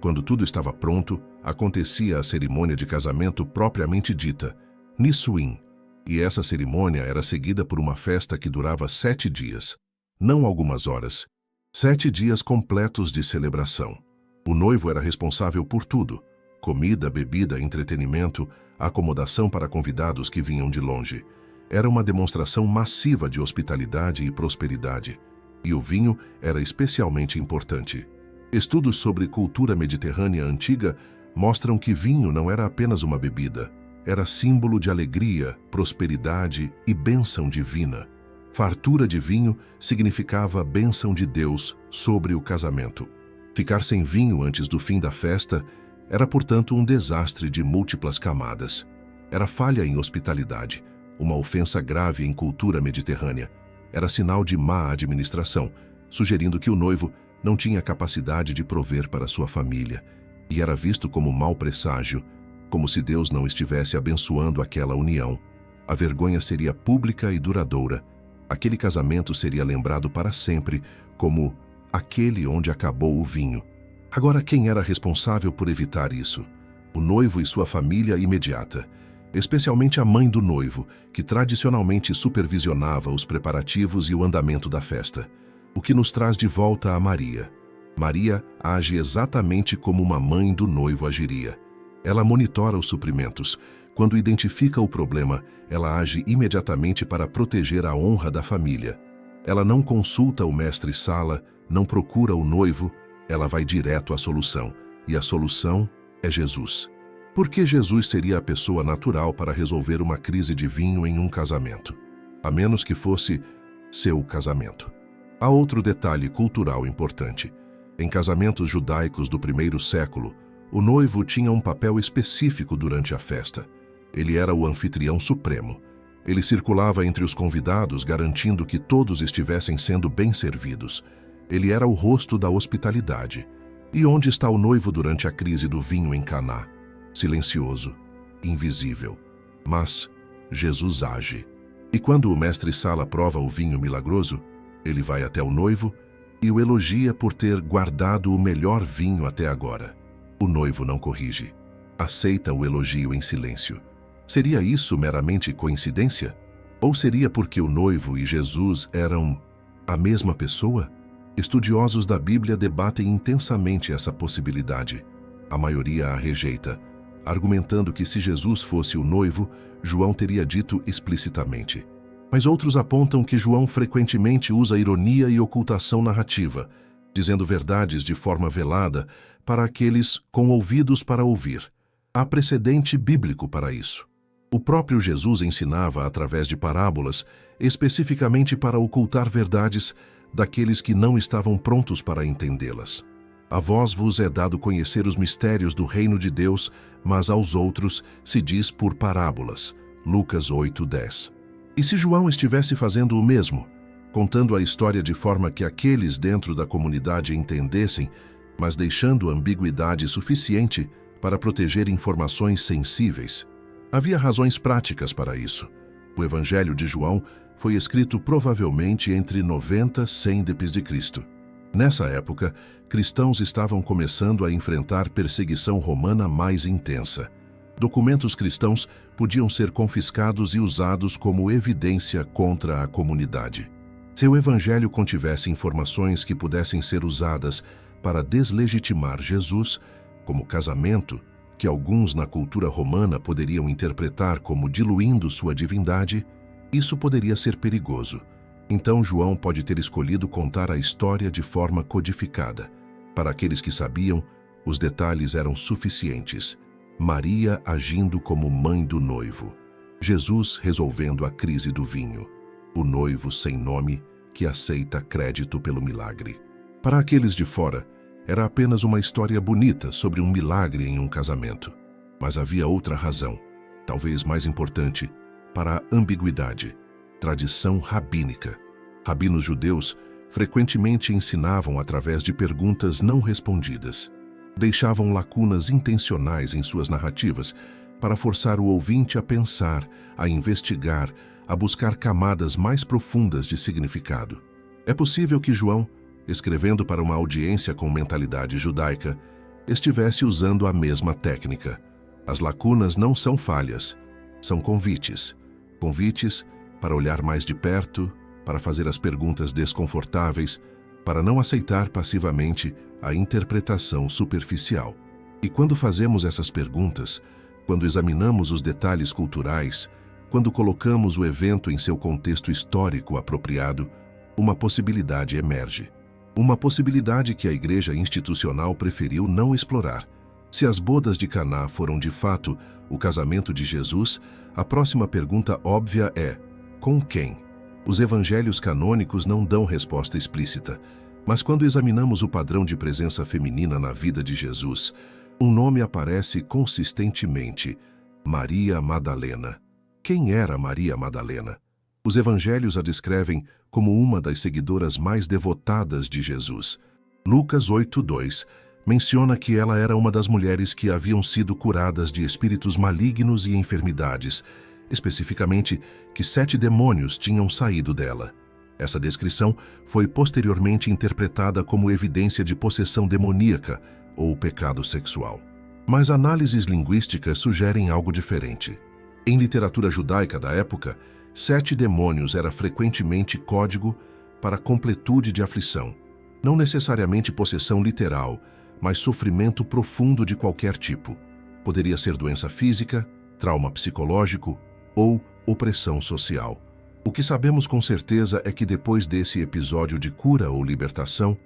Quando tudo estava pronto, acontecia a cerimônia de casamento propriamente dita, Nissuim, e essa cerimônia era seguida por uma festa que durava 7 dias, não algumas horas. 7 dias completos de celebração. O noivo era responsável por tudo: comida, bebida, entretenimento, acomodação para convidados que vinham de longe. Era uma demonstração massiva de hospitalidade e prosperidade. E o vinho era especialmente importante. Estudos sobre cultura mediterrânea antiga mostram que vinho não era apenas uma bebida. Era símbolo de alegria, prosperidade e bênção divina. Fartura de vinho significava bênção de Deus sobre o casamento. Ficar sem vinho antes do fim da festa era, portanto, um desastre de múltiplas camadas. Era falha em hospitalidade, uma ofensa grave em cultura mediterrânea. Era sinal de má administração, sugerindo que o noivo não tinha capacidade de prover para sua família, e era visto como mau presságio, como se Deus não estivesse abençoando aquela união. A vergonha seria pública e duradoura. Aquele casamento seria lembrado para sempre como aquele onde acabou o vinho. Agora, quem era responsável por evitar isso? O noivo e sua família imediata, especialmente a mãe do noivo, que tradicionalmente supervisionava os preparativos e o andamento da festa. O que nos traz de volta a Maria. Maria age exatamente como uma mãe do noivo agiria. Ela monitora os suprimentos. Quando identifica o problema, ela age imediatamente para proteger a honra da família. Ela não consulta o mestre-sala, não procura o noivo, ela vai direto à solução. E a solução é Jesus. Por que Jesus seria a pessoa natural para resolver uma crise de vinho em um casamento? A menos que fosse seu casamento. Há outro detalhe cultural importante. Em casamentos judaicos do primeiro século, o noivo tinha um papel específico durante a festa. Ele era o anfitrião supremo. Ele circulava entre os convidados, garantindo que todos estivessem sendo bem servidos. Ele era o rosto da hospitalidade. E onde está o noivo durante a crise do vinho em Caná? Silencioso, invisível. Mas Jesus age. E quando o mestre-sala prova o vinho milagroso, ele vai até o noivo e o elogia por ter guardado o melhor vinho até agora. O noivo não corrige. Aceita o elogio em silêncio. Seria isso meramente coincidência? Ou seria porque o noivo e Jesus eram a mesma pessoa? Estudiosos da Bíblia debatem intensamente essa possibilidade. A maioria a rejeita, argumentando que se Jesus fosse o noivo, João teria dito explicitamente. Mas outros apontam que João frequentemente usa ironia e ocultação narrativa, dizendo verdades de forma velada para aqueles com ouvidos para ouvir. Há precedente bíblico para isso. O próprio Jesus ensinava através de parábolas, especificamente para ocultar verdades daqueles que não estavam prontos para entendê-las. A vós vos é dado conhecer os mistérios do reino de Deus, mas aos outros se diz por parábolas. Lucas 8:10. E se João estivesse fazendo o mesmo, contando a história de forma que aqueles dentro da comunidade entendessem, mas deixando ambiguidade suficiente para proteger informações sensíveis? Havia razões práticas para isso. O Evangelho de João foi escrito provavelmente entre 90 e 100 d.C. Nessa época, cristãos estavam começando a enfrentar perseguição romana mais intensa. Documentos cristãos podiam ser confiscados e usados como evidência contra a comunidade. Se o Evangelho contivesse informações que pudessem ser usadas para deslegitimar Jesus, como casamento, que alguns na cultura romana poderiam interpretar como diluindo sua divindade, isso poderia ser perigoso. Então João pode ter escolhido contar a história de forma codificada. Para aqueles que sabiam, os detalhes eram suficientes. Maria agindo como mãe do noivo. Jesus resolvendo a crise do vinho. O noivo sem nome que aceita crédito pelo milagre. Para aqueles de fora, era apenas uma história bonita sobre um milagre em um casamento. Mas havia outra razão, talvez mais importante, para a ambiguidade. Tradição rabínica. Rabinos judeus frequentemente ensinavam através de perguntas não respondidas. Deixavam lacunas intencionais em suas narrativas para forçar o ouvinte a pensar, a investigar, a buscar camadas mais profundas de significado. É possível que João, escrevendo para uma audiência com mentalidade judaica, estivesse usando a mesma técnica. As lacunas não são falhas, são convites. Convites para olhar mais de perto, para fazer as perguntas desconfortáveis, para não aceitar passivamente a interpretação superficial. E quando fazemos essas perguntas, quando examinamos os detalhes culturais, quando colocamos o evento em seu contexto histórico apropriado, uma possibilidade emerge. Uma possibilidade que a igreja institucional preferiu não explorar. Se as bodas de Caná foram de fato o casamento de Jesus, a próxima pergunta óbvia é: com quem? Os evangelhos canônicos não dão resposta explícita, mas quando examinamos o padrão de presença feminina na vida de Jesus, um nome aparece consistentemente: Maria Madalena. Quem era Maria Madalena? Os evangelhos a descrevem como uma das seguidoras mais devotadas de Jesus. Lucas 8:2 menciona que ela era uma das mulheres que haviam sido curadas de espíritos malignos e enfermidades, especificamente que 7 demônios tinham saído dela. Essa descrição foi posteriormente interpretada como evidência de possessão demoníaca ou pecado sexual. Mas análises linguísticas sugerem algo diferente. Em literatura judaica da época, 7 demônios era frequentemente código para completude de aflição. Não necessariamente possessão literal, mas sofrimento profundo de qualquer tipo. Poderia ser doença física, trauma psicológico ou opressão social. O que sabemos com certeza é que depois desse episódio de cura ou libertação,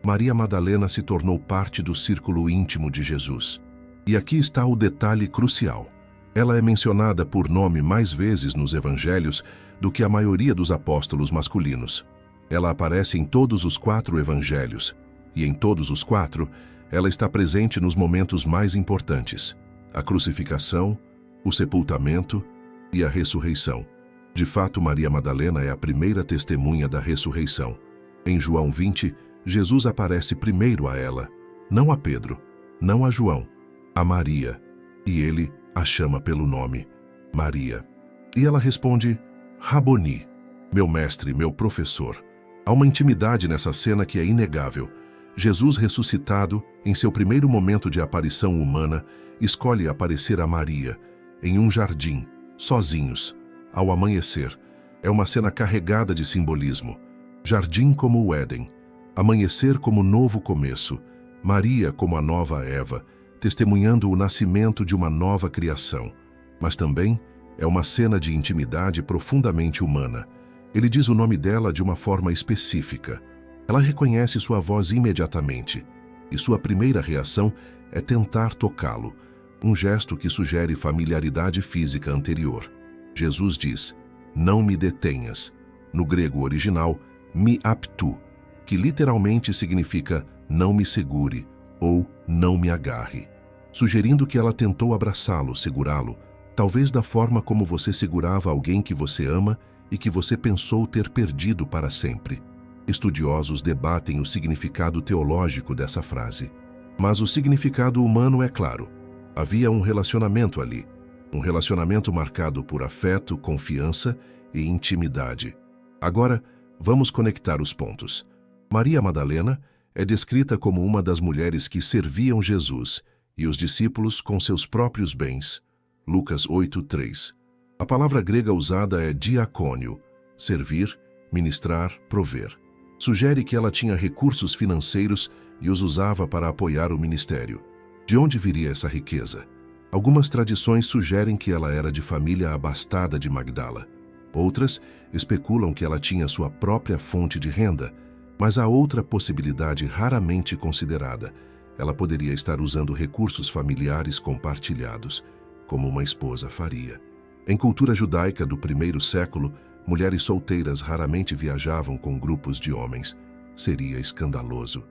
Maria Madalena se tornou parte do círculo íntimo de Jesus. E aqui está o detalhe crucial. Ela é mencionada por nome mais vezes nos evangelhos do que a maioria dos apóstolos masculinos. Ela aparece em todos os 4 evangelhos, e em todos os 4, ela está presente nos momentos mais importantes: a crucificação, o sepultamento e a ressurreição. De fato, Maria Madalena é a primeira testemunha da ressurreição. Em João 20, Jesus aparece primeiro a ela, não a Pedro, não a João, a Maria, e ele a chama pelo nome, Maria. E ela responde: Raboni, meu mestre, meu professor. Há uma intimidade nessa cena que é inegável. Jesus ressuscitado, em seu primeiro momento de aparição humana, escolhe aparecer a Maria, em um jardim, sozinhos, ao amanhecer. É uma cena carregada de simbolismo. Jardim como o Éden, amanhecer como novo começo, Maria como a nova Eva, testemunhando o nascimento de uma nova criação. Mas também é uma cena de intimidade profundamente humana. Ele diz o nome dela de uma forma específica. Ela reconhece sua voz imediatamente, e sua primeira reação é tentar tocá-lo, um gesto que sugere familiaridade física anterior. Jesus diz: não me detenhas, no grego original, mi aptu, que literalmente significa não me segure ou não me agarre, sugerindo que ela tentou abraçá-lo, segurá-lo, talvez da forma como você segurava alguém que você ama e que você pensou ter perdido para sempre. Estudiosos debatem o significado teológico dessa frase. Mas o significado humano é claro. Havia um relacionamento ali. Um relacionamento marcado por afeto, confiança e intimidade. Agora, vamos conectar os pontos. Maria Madalena é descrita como uma das mulheres que serviam Jesus e os discípulos com seus próprios bens. Lucas 8:3. A palavra grega usada é diacônio, servir, ministrar, prover. Sugere que ela tinha recursos financeiros e os usava para apoiar o ministério. De onde viria essa riqueza? Algumas tradições sugerem que ela era de família abastada de Magdala. Outras especulam que ela tinha sua própria fonte de renda, mas há outra possibilidade raramente considerada. Ela poderia estar usando recursos familiares compartilhados, como uma esposa faria. Em cultura judaica do primeiro século, mulheres solteiras raramente viajavam com grupos de homens. Seria escandaloso.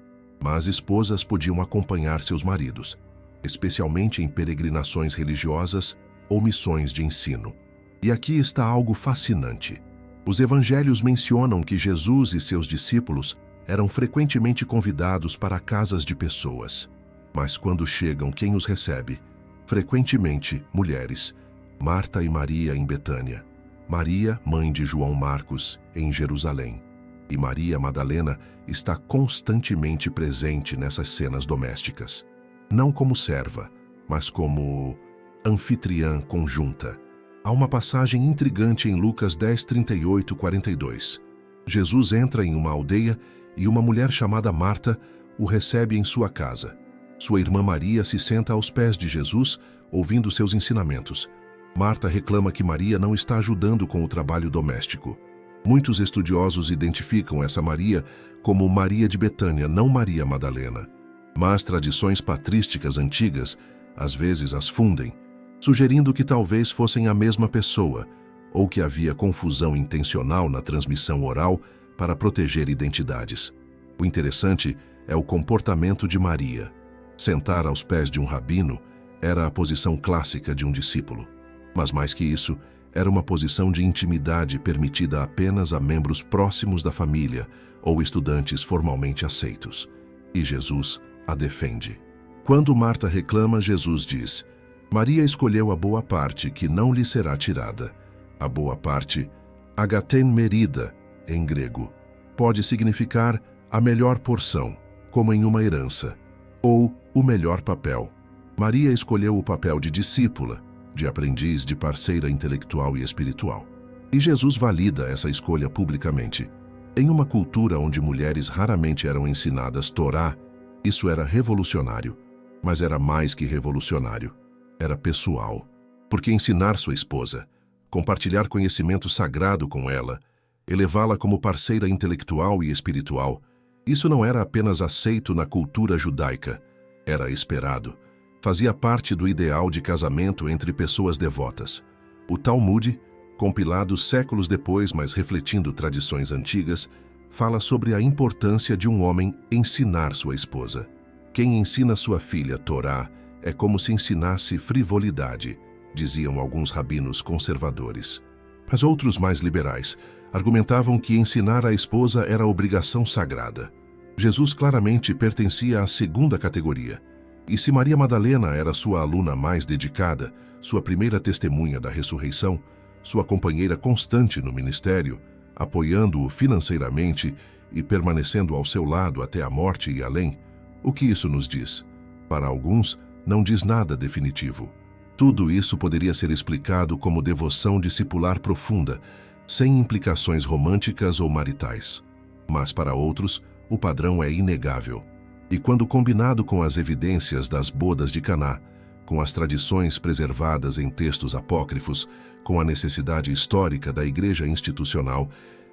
Mas esposas podiam acompanhar seus maridos, especialmente em peregrinações religiosas ou missões de ensino. E aqui está algo fascinante. Os evangelhos mencionam que Jesus e seus discípulos eram frequentemente convidados para casas de pessoas. Mas quando chegam, quem os recebe? Frequentemente, mulheres. Marta e Maria em Betânia. Maria, mãe de João Marcos, em Jerusalém. E Maria Madalena está constantemente presente nessas cenas domésticas. Não como serva, mas como anfitriã conjunta. Há uma passagem intrigante em Lucas 10:38-42. Jesus entra em uma aldeia e uma mulher chamada Marta o recebe em sua casa. Sua irmã Maria se senta aos pés de Jesus, ouvindo seus ensinamentos. Marta reclama que Maria não está ajudando com o trabalho doméstico. Muitos estudiosos identificam essa Maria como Maria de Betânia, não Maria Madalena. Mas tradições patrísticas antigas às vezes as fundem, sugerindo que talvez fossem a mesma pessoa, ou que havia confusão intencional na transmissão oral para proteger identidades. O interessante é o comportamento de Maria. Sentar aos pés de um rabino era a posição clássica de um discípulo. Mas mais que isso, era uma posição de intimidade permitida apenas a membros próximos da família ou estudantes formalmente aceitos. E Jesus a defende. Quando Marta reclama, Jesus diz: Maria escolheu a boa parte que não lhe será tirada. A boa parte, agaten merida, em grego, pode significar a melhor porção, como em uma herança, ou o melhor papel. Maria escolheu o papel de discípula, de aprendiz, de parceira intelectual e espiritual. E Jesus valida essa escolha publicamente. Em uma cultura onde mulheres raramente eram ensinadas Torá, isso era revolucionário. Mas era mais que revolucionário. Era pessoal. Porque ensinar sua esposa, compartilhar conhecimento sagrado com ela, elevá-la como parceira intelectual e espiritual, isso não era apenas aceito na cultura judaica, era esperado. Fazia parte do ideal de casamento entre pessoas devotas. O Talmud, compilado séculos depois, mas refletindo tradições antigas, fala sobre a importância de um homem ensinar sua esposa. Quem ensina sua filha Torá é como se ensinasse frivolidade, diziam alguns rabinos conservadores. Mas outros mais liberais argumentavam que ensinar a esposa era obrigação sagrada. Jesus claramente pertencia à segunda categoria. E se Maria Madalena era sua aluna mais dedicada, sua primeira testemunha da ressurreição, sua companheira constante no ministério, apoiando-o financeiramente e permanecendo ao seu lado até a morte e além, o que isso nos diz? Para alguns, não diz nada definitivo. Tudo isso poderia ser explicado como devoção discipular profunda, sem implicações românticas ou maritais. Mas para outros, o padrão é inegável. E quando combinado com as evidências das bodas de Caná, com as tradições preservadas em textos apócrifos, com a necessidade histórica da igreja institucional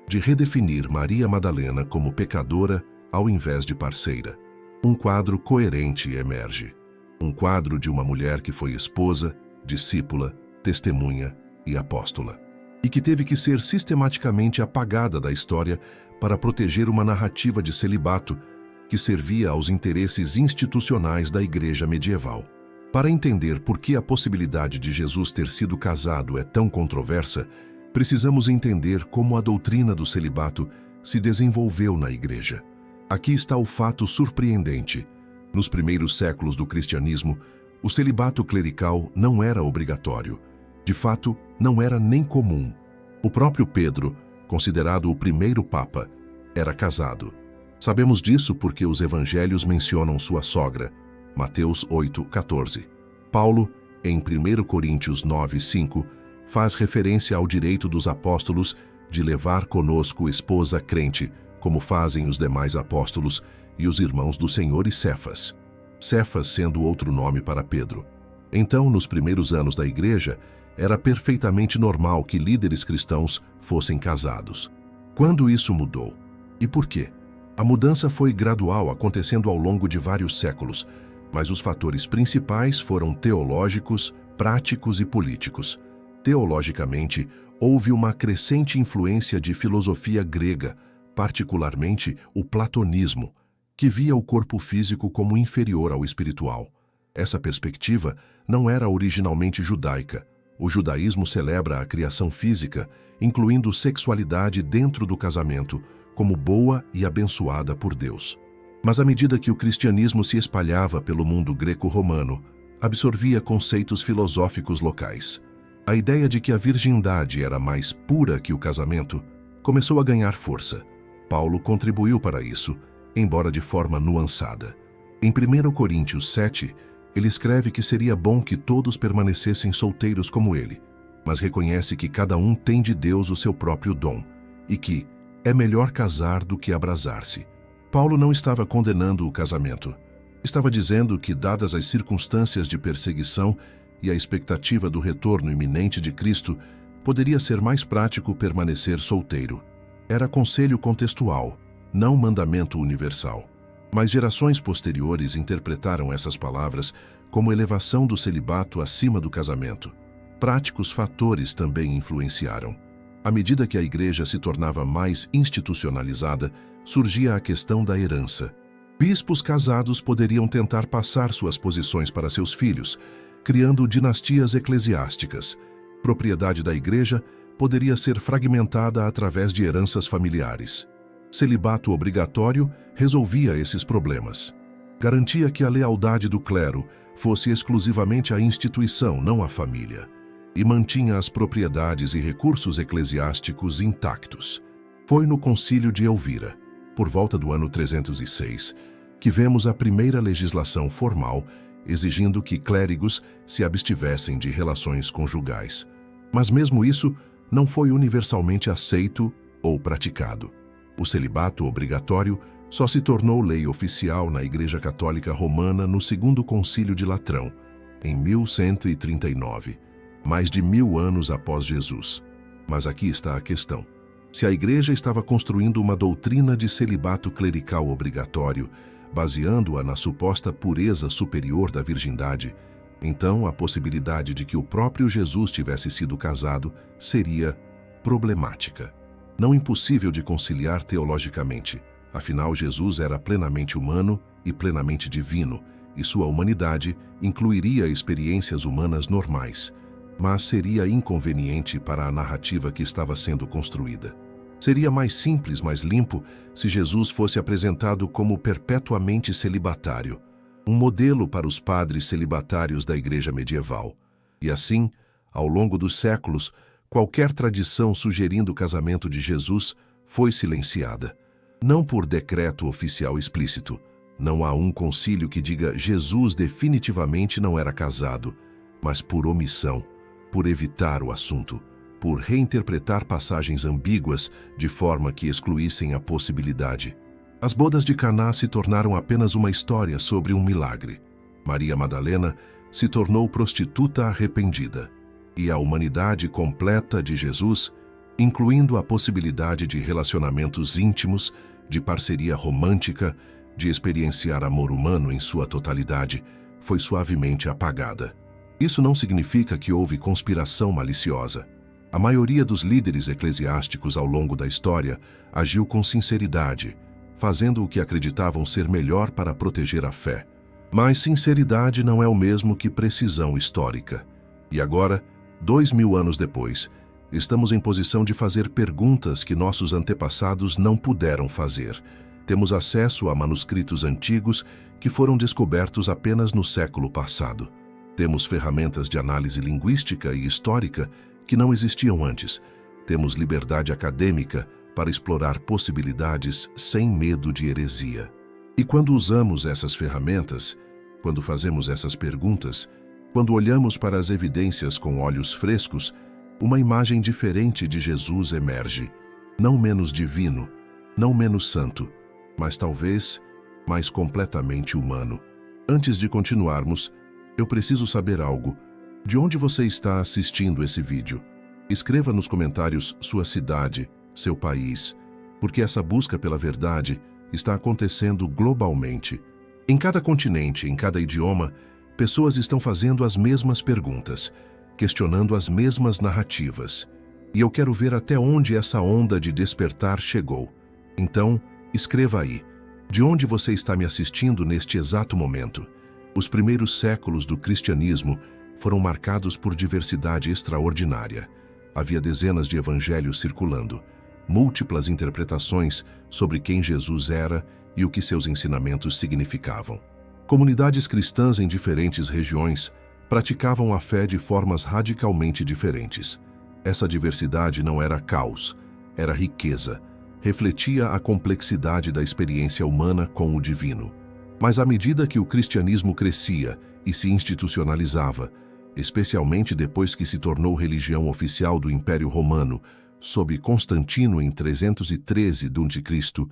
de redefinir Maria Madalena como pecadora ao invés de parceira, um quadro coerente emerge. Um quadro de uma mulher que foi esposa, discípula, testemunha e apóstola. E que teve que ser sistematicamente apagada da história para proteger uma narrativa de celibato que servia aos interesses institucionais da igreja medieval. Para entender por que a possibilidade de Jesus ter sido casado é tão controversa, precisamos entender como a doutrina do celibato se desenvolveu na igreja. Aqui está o fato surpreendente. Nos primeiros séculos do cristianismo, o celibato clerical não era obrigatório, De fato, não era nem comum. O próprio Pedro, considerado o primeiro papa, era casado. Sabemos disso porque os evangelhos mencionam sua sogra, Mateus 8:14. Paulo, em 1 Coríntios 9:5, faz referência ao direito dos apóstolos de levar conosco esposa crente, como fazem os demais apóstolos e os irmãos do Senhor e Cefas. Cefas sendo outro nome para Pedro. Então, nos primeiros anos da igreja, era perfeitamente normal que líderes cristãos fossem casados. Quando isso mudou? E por quê? A mudança foi gradual, acontecendo ao longo de vários séculos, mas os fatores principais foram teológicos, práticos e políticos. Teologicamente, houve uma crescente influência de filosofia grega, particularmente o platonismo, que via o corpo físico como inferior ao espiritual. Essa perspectiva não era originalmente judaica. O judaísmo celebra a criação física, incluindo sexualidade dentro do casamento, como boa e abençoada por Deus. Mas à medida que o cristianismo se espalhava pelo mundo greco-romano, absorvia conceitos filosóficos locais. A ideia de que a virgindade era mais pura que o casamento começou a ganhar força. Paulo contribuiu para isso, embora de forma nuançada. Em 1 Coríntios 7, ele escreve que seria bom que todos permanecessem solteiros como ele, mas reconhece que cada um tem de Deus o seu próprio dom e que é melhor casar do que abrasar-se. Paulo não estava condenando o casamento. Estava dizendo que, dadas as circunstâncias de perseguição e a expectativa do retorno iminente de Cristo, poderia ser mais prático permanecer solteiro. Era conselho contextual, não mandamento universal. Mas gerações posteriores interpretaram essas palavras como elevação do celibato acima do casamento. Práticos fatores também influenciaram. À medida que a igreja se tornava mais institucionalizada, surgia a questão da herança. Bispos casados poderiam tentar passar suas posições para seus filhos, criando dinastias eclesiásticas. Propriedade da igreja poderia ser fragmentada através de heranças familiares. Celibato obrigatório resolvia esses problemas. Garantia que a lealdade do clero fosse exclusivamente à instituição, não à família, e mantinha as propriedades e recursos eclesiásticos intactos. Foi no Concílio de Elvira, por volta do ano 306, que vemos a primeira legislação formal exigindo que clérigos se abstivessem de relações conjugais. Mas mesmo isso não foi universalmente aceito ou praticado. O celibato obrigatório só se tornou lei oficial na Igreja Católica Romana no Segundo Concílio de Latrão, em 1139, mais de 1000 anos após Jesus. Mas aqui está a questão. Se a Igreja estava construindo uma doutrina de celibato clerical obrigatório, baseando-a na suposta pureza superior da virgindade, então a possibilidade de que o próprio Jesus tivesse sido casado seria problemática. Não impossível de conciliar teologicamente, afinal Jesus era plenamente humano e plenamente divino, e sua humanidade incluiria experiências humanas normais, mas seria inconveniente para a narrativa que estava sendo construída. Seria mais simples, mais limpo, se Jesus fosse apresentado como perpetuamente celibatário, um modelo para os padres celibatários da igreja medieval. E assim, ao longo dos séculos, qualquer tradição sugerindo o casamento de Jesus foi silenciada. Não por decreto oficial explícito. Não há um concílio que diga Jesus definitivamente não era casado, mas por omissão, por evitar o assunto, por reinterpretar passagens ambíguas de forma que excluíssem a possibilidade. As bodas de Caná se tornaram apenas uma história sobre um milagre. Maria Madalena se tornou prostituta arrependida. E a humanidade completa de Jesus, incluindo a possibilidade de relacionamentos íntimos, de parceria romântica, de experienciar amor humano em sua totalidade, foi suavemente apagada. Isso não significa que houve conspiração maliciosa. A maioria dos líderes eclesiásticos ao longo da história agiu com sinceridade, fazendo o que acreditavam ser melhor para proteger a fé. Mas sinceridade não é o mesmo que precisão histórica. E agora, 2000 anos depois, estamos em posição de fazer perguntas que nossos antepassados não puderam fazer. Temos acesso a manuscritos antigos que foram descobertos apenas no século passado. Temos ferramentas de análise linguística e histórica que não existiam antes. Temos liberdade acadêmica para explorar possibilidades sem medo de heresia. E quando usamos essas ferramentas, quando fazemos essas perguntas, quando olhamos para as evidências com olhos frescos, uma imagem diferente de Jesus emerge, não menos divino, não menos santo, mas talvez mais completamente humano. Antes de continuarmos, eu preciso saber algo. De onde você está assistindo esse vídeo? Escreva nos comentários sua cidade, seu país, porque essa busca pela verdade está acontecendo globalmente. Em cada continente, em cada idioma, pessoas estão fazendo as mesmas perguntas, questionando as mesmas narrativas. E eu quero ver até onde essa onda de despertar chegou. Então, escreva aí. De onde você está me assistindo neste exato momento? Os primeiros séculos do cristianismo foram marcados por diversidade extraordinária. Havia dezenas de evangelhos circulando, múltiplas interpretações sobre quem Jesus era e o que seus ensinamentos significavam. Comunidades cristãs em diferentes regiões praticavam a fé de formas radicalmente diferentes. Essa diversidade não era caos, era riqueza, refletia a complexidade da experiência humana com o divino. Mas à medida que o cristianismo crescia e se institucionalizava, especialmente depois que se tornou religião oficial do Império Romano, sob Constantino em 313 d.C.,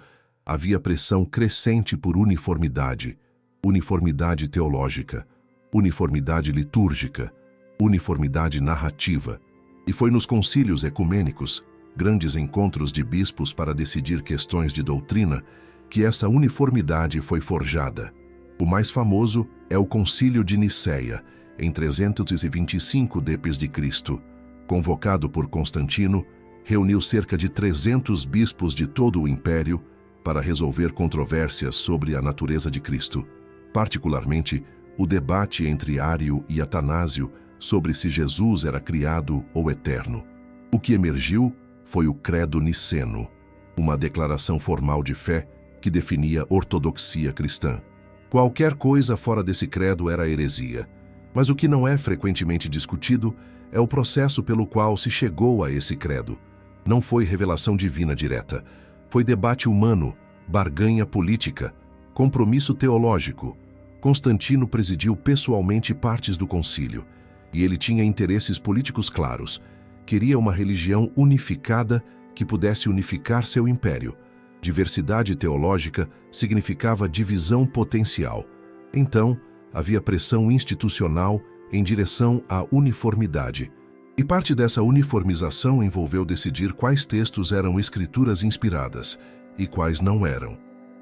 havia pressão crescente por uniformidade, uniformidade teológica, uniformidade litúrgica, uniformidade narrativa. E foi nos concílios ecumênicos, grandes encontros de bispos para decidir questões de doutrina, que essa uniformidade foi forjada. O mais famoso é o Concílio de Nicéia, em 325 d.C., convocado por Constantino, reuniu cerca de 300 bispos de todo o império para resolver controvérsias sobre a natureza de Cristo, particularmente o debate entre Ário e Atanásio sobre se Jesus era criado ou eterno. O que emergiu foi o Credo Niceno, uma declaração formal de fé que definia ortodoxia cristã. Qualquer coisa fora desse credo era heresia, mas o que não é frequentemente discutido é o processo pelo qual se chegou a esse credo. Não foi revelação divina direta, foi debate humano, barganha política, compromisso teológico. Constantino presidiu pessoalmente partes do concílio, e ele tinha interesses políticos claros. Queria uma religião unificada que pudesse unificar seu império. Diversidade teológica significava divisão potencial. Então, havia pressão institucional em direção à uniformidade. E parte dessa uniformização envolveu decidir quais textos eram escrituras inspiradas e quais não eram.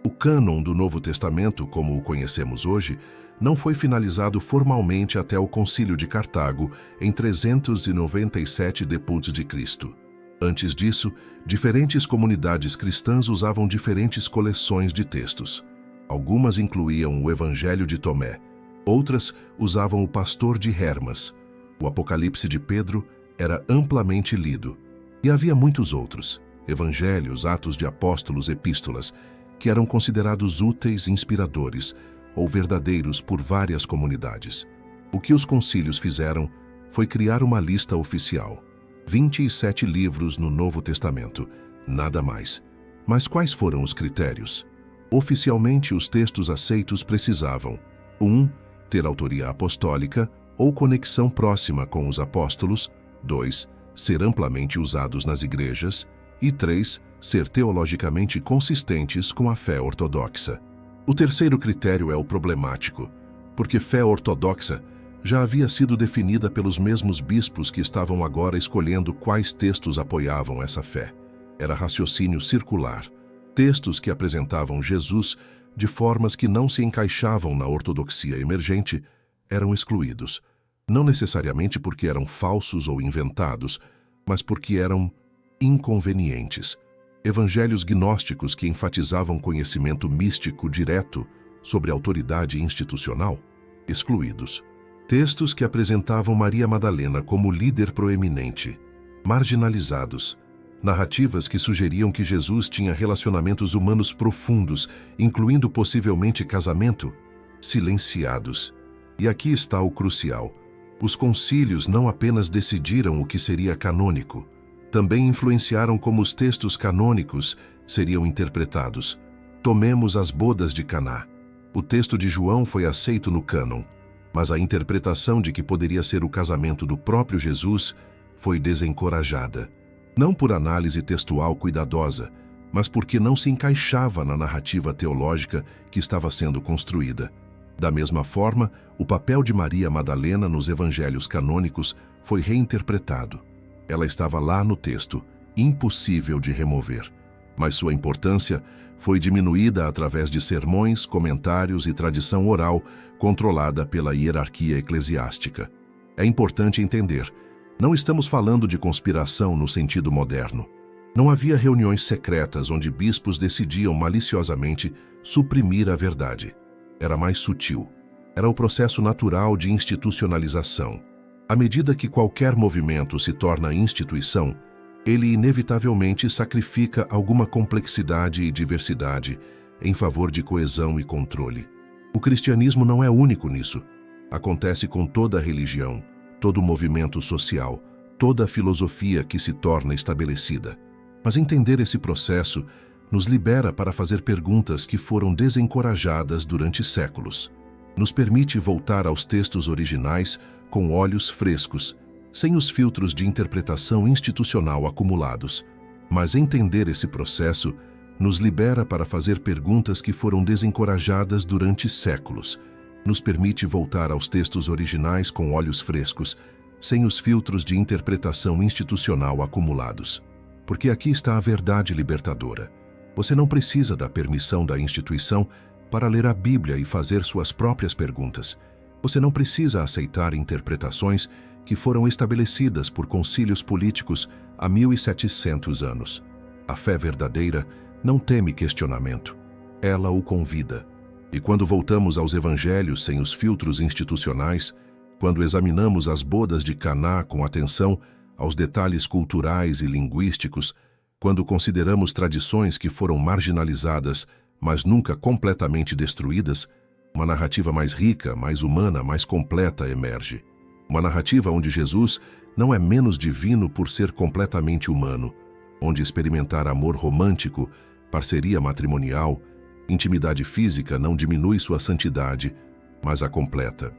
O cânon do Novo Testamento, como o conhecemos hoje, não foi finalizado formalmente até o Concílio de Cartago, em 397 d.C. Antes disso, diferentes comunidades cristãs usavam diferentes coleções de textos. Algumas incluíam o Evangelho de Tomé, outras usavam o Pastor de Hermas. O Apocalipse de Pedro era amplamente lido. E havia muitos outros, evangelhos, atos de apóstolos, epístolas, que eram considerados úteis, inspiradores ou verdadeiros por várias comunidades. O que os concílios fizeram foi criar uma lista oficial. 27 livros no Novo Testamento, nada mais. Mas quais foram os critérios? Oficialmente, os textos aceitos precisavam 1. Ter autoria apostólica ou conexão próxima com os apóstolos. 2. Ser amplamente usados nas igrejas. E 3. Ser teologicamente consistentes com a fé ortodoxa. O terceiro critério é o problemático, porque fé ortodoxa já havia sido definida pelos mesmos bispos que estavam agora escolhendo quais textos apoiavam essa fé. Era raciocínio circular, textos que apresentavam Jesus de formas que não se encaixavam na ortodoxia emergente eram excluídos, não necessariamente porque eram falsos ou inventados, mas porque eram inconvenientes. Evangelhos gnósticos que enfatizavam conhecimento místico direto sobre autoridade institucional, excluídos. Textos que apresentavam Maria Madalena como líder proeminente, marginalizados. Narrativas que sugeriam que Jesus tinha relacionamentos humanos profundos, incluindo possivelmente casamento, silenciados. E aqui está o crucial. Os concílios não apenas decidiram o que seria canônico, também influenciaram como os textos canônicos seriam interpretados. Tomemos as bodas de Caná. O texto de João foi aceito no cânon, mas a interpretação de que poderia ser o casamento do próprio Jesus foi desencorajada. Não por análise textual cuidadosa, mas porque não se encaixava na narrativa teológica que estava sendo construída. Da mesma forma, o papel de Maria Madalena nos evangelhos canônicos foi reinterpretado. Ela estava lá no texto, impossível de remover, mas sua importância foi diminuída através de sermões, comentários e tradição oral controlada pela hierarquia eclesiástica. É importante entender, não estamos falando de conspiração no sentido moderno. Não havia reuniões secretas onde bispos decidiam maliciosamente suprimir a verdade. Era mais sutil. Era o processo natural de institucionalização. À medida que qualquer movimento se torna instituição, ele inevitavelmente sacrifica alguma complexidade e diversidade em favor de coesão e controle. O cristianismo não é único nisso. Acontece com toda a religião, todo movimento social, toda a filosofia que se torna estabelecida. Mas entender esse processo nos libera para fazer perguntas que foram desencorajadas durante séculos. Nos permite voltar aos textos originais com olhos frescos, sem os filtros de interpretação institucional acumulados. Mas entender esse processo nos libera para fazer perguntas que foram desencorajadas durante séculos. Nos permite voltar aos textos originais com olhos frescos, sem os filtros de interpretação institucional acumulados. Porque aqui está a verdade libertadora. Você não precisa da permissão da instituição para ler a Bíblia e fazer suas próprias perguntas. Você não precisa aceitar interpretações que foram estabelecidas por concílios políticos há 1700 anos. A fé verdadeira não teme questionamento. Ela o convida. E quando voltamos aos evangelhos sem os filtros institucionais, quando examinamos as bodas de Caná com atenção aos detalhes culturais e linguísticos, quando consideramos tradições que foram marginalizadas, mas nunca completamente destruídas, uma narrativa mais rica, mais humana, mais completa emerge. Uma narrativa onde Jesus não é menos divino por ser completamente humano, onde experimentar amor romântico, parceria matrimonial, intimidade física não diminui sua santidade, mas a completa.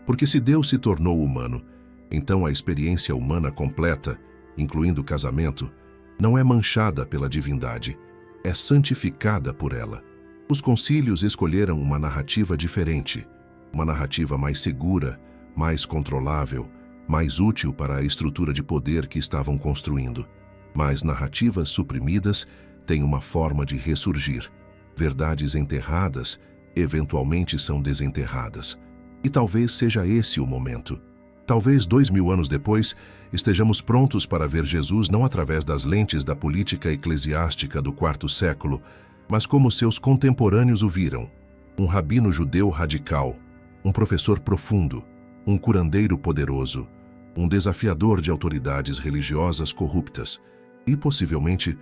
Porque se Deus se tornou humano, então a experiência humana completa, incluindo o casamento, não é manchada pela divindade, é santificada por ela. Os concílios escolheram uma narrativa diferente, uma narrativa mais segura, mais controlável, mais útil para a estrutura de poder que estavam construindo. Mas narrativas suprimidas têm uma forma de ressurgir. Verdades enterradas eventualmente são desenterradas. E talvez seja esse o momento. Talvez 2000 anos depois, estejamos prontos para ver Jesus não através das lentes da política eclesiástica do quarto século, mas como seus contemporâneos o viram. Um rabino judeu radical, um professor profundo, um curandeiro poderoso, um desafiador de autoridades religiosas corruptas e, possivelmente,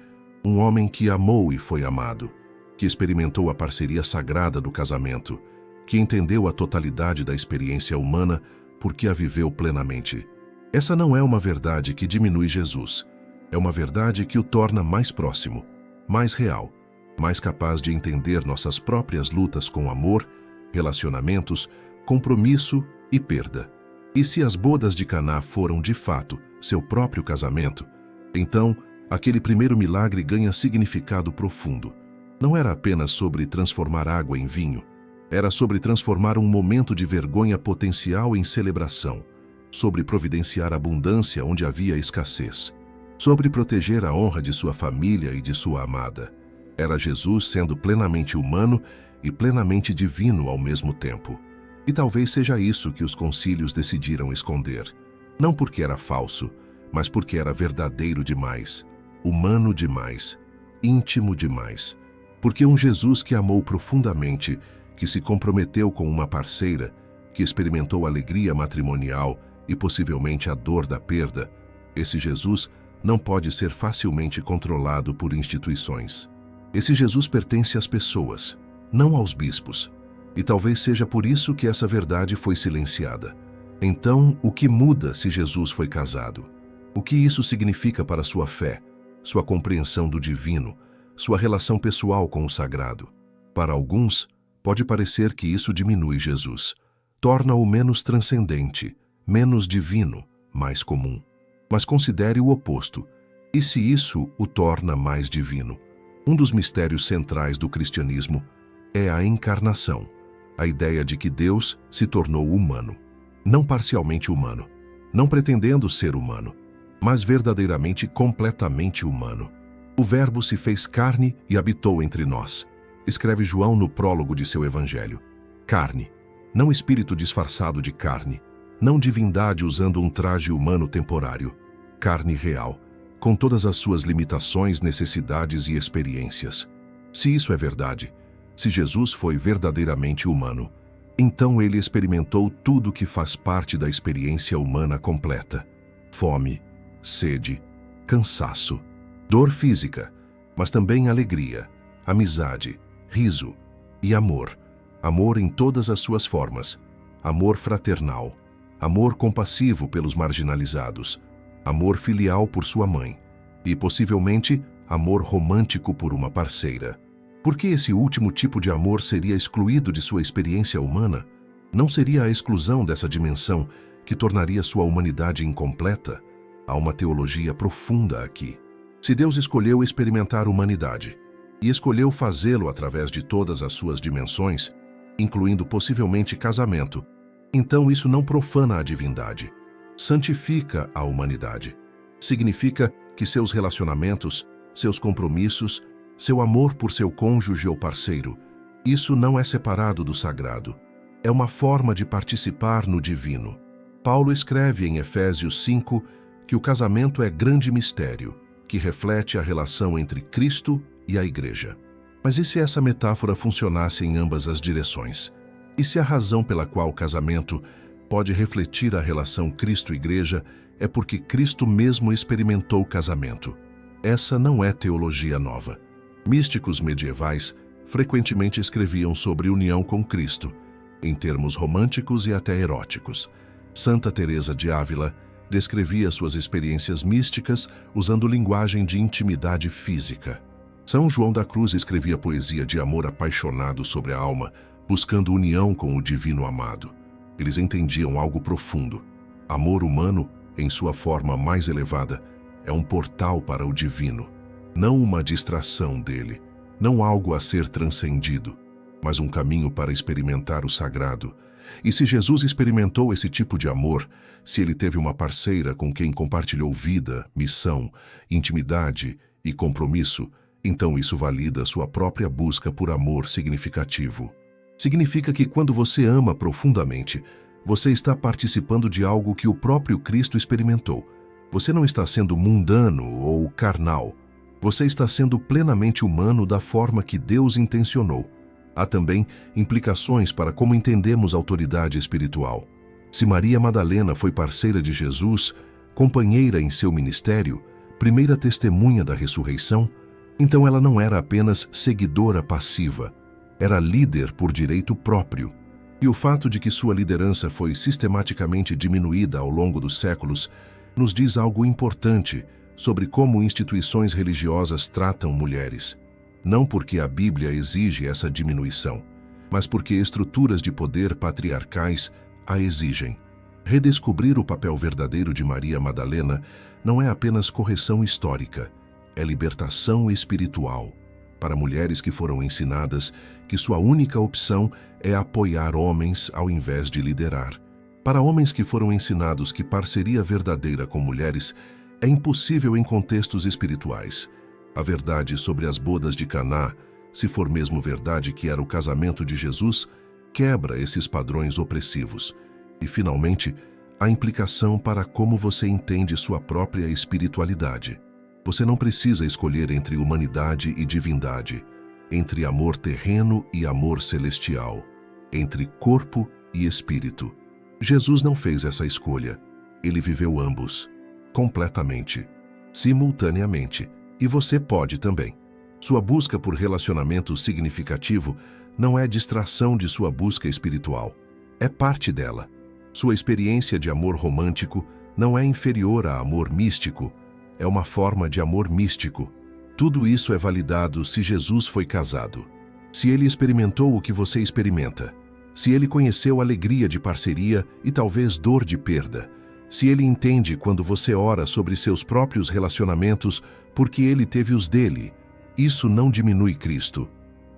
um homem que amou e foi amado, que experimentou a parceria sagrada do casamento, que entendeu a totalidade da experiência humana porque a viveu plenamente. Essa não é uma verdade que diminui Jesus. É uma verdade que o torna mais próximo, mais real, mais capaz de entender nossas próprias lutas com amor, relacionamentos, compromisso e perda. E se as bodas de Caná foram, de fato, seu próprio casamento, então aquele primeiro milagre ganha significado profundo. Não era apenas sobre transformar água em vinho, era sobre transformar um momento de vergonha potencial em celebração, sobre providenciar abundância onde havia escassez, sobre proteger a honra de sua família e de sua amada. Era Jesus sendo plenamente humano e plenamente divino ao mesmo tempo. E talvez seja isso que os concílios decidiram esconder. Não porque era falso, mas porque era verdadeiro demais, humano demais, íntimo demais. Porque um Jesus que amou profundamente, que se comprometeu com uma parceira, que experimentou alegria matrimonial e possivelmente a dor da perda, esse Jesus não pode ser facilmente controlado por instituições. Esse Jesus pertence às pessoas, não aos bispos. E talvez seja por isso que essa verdade foi silenciada. Então, o que muda se Jesus foi casado? O que isso significa para sua fé, sua compreensão do divino, sua relação pessoal com o sagrado? Para alguns, pode parecer que isso diminui Jesus, torna-o menos transcendente, menos divino, mais comum. Mas considere o oposto. E se isso o torna mais divino? Um dos mistérios centrais do cristianismo é a encarnação, a ideia de que Deus se tornou humano. Não parcialmente humano, não pretendendo ser humano, mas verdadeiramente completamente humano. O Verbo se fez carne e habitou entre nós. Escreve João no prólogo de seu evangelho. Carne, não espírito disfarçado de carne, não divindade usando um traje humano temporário. Carne real, com todas as suas limitações, necessidades e experiências. Se isso é verdade, se Jesus foi verdadeiramente humano, então ele experimentou tudo que faz parte da experiência humana completa. Fome, sede, cansaço, dor física, mas também alegria, amizade, riso e amor. Amor em todas as suas formas. Amor fraternal, amor compassivo pelos marginalizados, amor filial por sua mãe e, possivelmente, amor romântico por uma parceira. Por que esse último tipo de amor seria excluído de sua experiência humana? Não seria a exclusão dessa dimensão que tornaria sua humanidade incompleta? Há uma teologia profunda aqui. Se Deus escolheu experimentar a humanidade e escolheu fazê-lo através de todas as suas dimensões, incluindo possivelmente casamento, então isso não profana a divindade. Santifica a humanidade. Significa que seus relacionamentos, seus compromissos, seu amor por seu cônjuge ou parceiro, isso não é separado do sagrado. É uma forma de participar no divino. Paulo escreve em Efésios 5 que o casamento é grande mistério, que reflete a relação entre Cristo e a Igreja. Mas e se essa metáfora funcionasse em ambas as direções? E se a razão pela qual o casamento pode refletir a relação Cristo-Igreja é porque Cristo mesmo experimentou o casamento? Essa não é teologia nova. Místicos medievais frequentemente escreviam sobre união com Cristo, em termos românticos e até eróticos. Santa Teresa de Ávila descrevia suas experiências místicas usando linguagem de intimidade física. São João da Cruz escrevia poesia de amor apaixonado sobre a alma, buscando união com o divino amado. Eles entendiam algo profundo. Amor humano, em sua forma mais elevada, é um portal para o divino, não uma distração dele, não algo a ser transcendido, mas um caminho para experimentar o sagrado. E se Jesus experimentou esse tipo de amor, se ele teve uma parceira com quem compartilhou vida, missão, intimidade e compromisso, então isso valida sua própria busca por amor significativo. Significa que quando você ama profundamente, você está participando de algo que o próprio Cristo experimentou. Você não está sendo mundano ou carnal. Você está sendo plenamente humano da forma que Deus intencionou. Há também implicações para como entendemos a autoridade espiritual. Se Maria Madalena foi parceira de Jesus, companheira em seu ministério, primeira testemunha da ressurreição, então ela não era apenas seguidora passiva, era líder por direito próprio. E o fato de que sua liderança foi sistematicamente diminuída ao longo dos séculos nos diz algo importante sobre como instituições religiosas tratam mulheres. Não porque a Bíblia exige essa diminuição, mas porque estruturas de poder patriarcais a exigem. Redescobrir o papel verdadeiro de Maria Madalena não é apenas correção histórica, é libertação espiritual. Para mulheres que foram ensinadas que sua única opção é apoiar homens ao invés de liderar. Para homens que foram ensinados que parceria verdadeira com mulheres é impossível em contextos espirituais. A verdade sobre as bodas de Caná, se for mesmo verdade que era o casamento de Jesus, quebra esses padrões opressivos. E, finalmente, a implicação para como você entende sua própria espiritualidade. Você não precisa escolher entre humanidade e divindade, entre amor terreno e amor celestial, entre corpo e espírito. Jesus não fez essa escolha. Ele viveu ambos, completamente, simultaneamente, e você pode também. Sua busca por relacionamento significativo não é distração de sua busca espiritual. É parte dela. Sua experiência de amor romântico não é inferior a amor místico. É uma forma de amor místico. Tudo isso é validado se Jesus foi casado. Se ele experimentou o que você experimenta. Se ele conheceu alegria de parceria e talvez dor de perda. Se ele entende quando você ora sobre seus próprios relacionamentos porque ele teve os dele. Isso não diminui Cristo.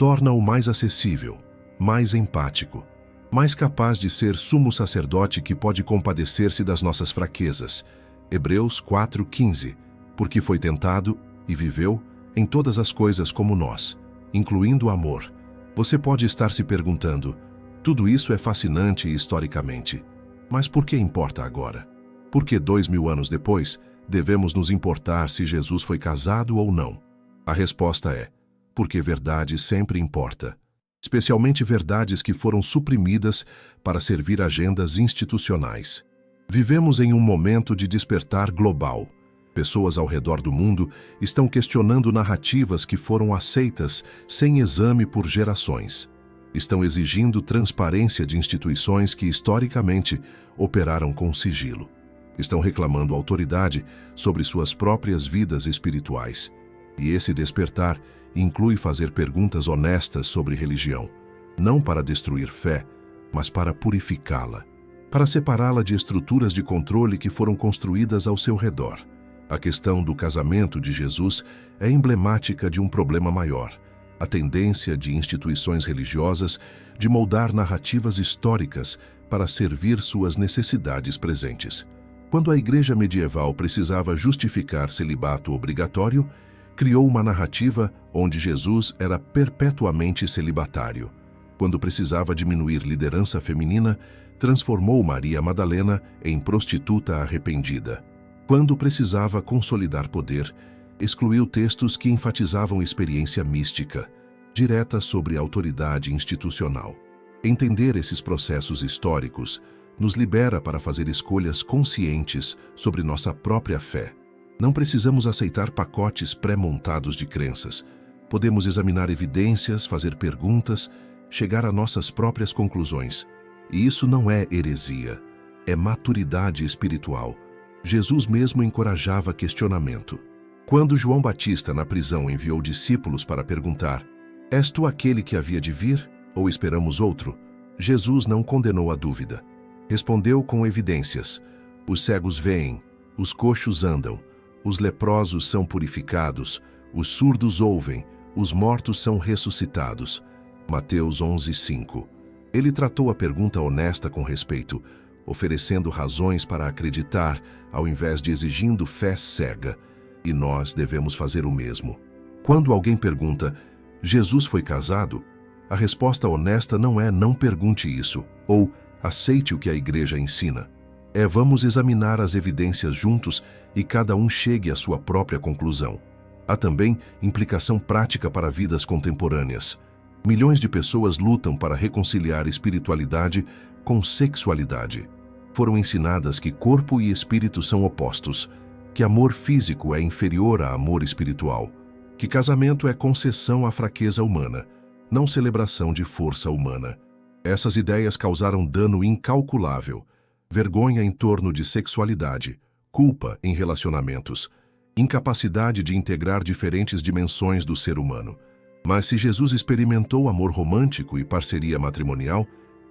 Torna-o mais acessível, mais empático, mais capaz de ser sumo sacerdote que pode compadecer-se das nossas fraquezas. Hebreus 4:15. Porque foi tentado e viveu em todas as coisas como nós, incluindo o amor. Você pode estar se perguntando, tudo isso é fascinante historicamente, mas por que importa agora? Por que 2000 anos depois, devemos nos importar se Jesus foi casado ou não? A resposta é, porque verdade sempre importa, especialmente verdades que foram suprimidas para servir agendas institucionais. Vivemos em um momento de despertar global. Pessoas ao redor do mundo estão questionando narrativas que foram aceitas sem exame por gerações. Estão exigindo transparência de instituições que historicamente operaram com sigilo. Estão reclamando autoridade sobre suas próprias vidas espirituais. E esse despertar inclui fazer perguntas honestas sobre religião, não para destruir fé, mas para purificá-la, para separá-la de estruturas de controle que foram construídas ao seu redor. A questão do casamento de Jesus é emblemática de um problema maior, a tendência de instituições religiosas de moldar narrativas históricas para servir suas necessidades presentes. Quando a igreja medieval precisava justificar celibato obrigatório, criou uma narrativa onde Jesus era perpetuamente celibatário. Quando precisava diminuir liderança feminina, transformou Maria Madalena em prostituta arrependida. Quando precisava consolidar poder, excluiu textos que enfatizavam experiência mística, direta sobre autoridade institucional. Entender esses processos históricos nos libera para fazer escolhas conscientes sobre nossa própria fé. Não precisamos aceitar pacotes pré-montados de crenças. Podemos examinar evidências, fazer perguntas, chegar a nossas próprias conclusões. E isso não é heresia, é maturidade espiritual. Jesus mesmo encorajava questionamento. Quando João Batista, na prisão, enviou discípulos para perguntar: És tu aquele que havia de vir, ou esperamos outro? Jesus não condenou a dúvida. Respondeu com evidências. Os cegos veem, os coxos andam, os leprosos são purificados, os surdos ouvem, os mortos são ressuscitados. Mateus 11:5. Ele tratou a pergunta honesta com respeito, oferecendo razões para acreditar, ao invés de exigindo fé cega. E nós devemos fazer o mesmo. Quando alguém pergunta, Jesus foi casado? A resposta honesta não é não pergunte isso, ou aceite o que a igreja ensina. É vamos examinar as evidências juntos e cada um chegue à sua própria conclusão. Há também implicação prática para vidas contemporâneas. Milhões de pessoas lutam para reconciliar espiritualidade com sexualidade. Foram ensinadas que corpo e espírito são opostos, que amor físico é inferior a amor espiritual, que casamento é concessão à fraqueza humana, não celebração de força humana. Essas ideias causaram dano incalculável, vergonha em torno de sexualidade, culpa em relacionamentos, incapacidade de integrar diferentes dimensões do ser humano. Mas se Jesus experimentou amor romântico e parceria matrimonial,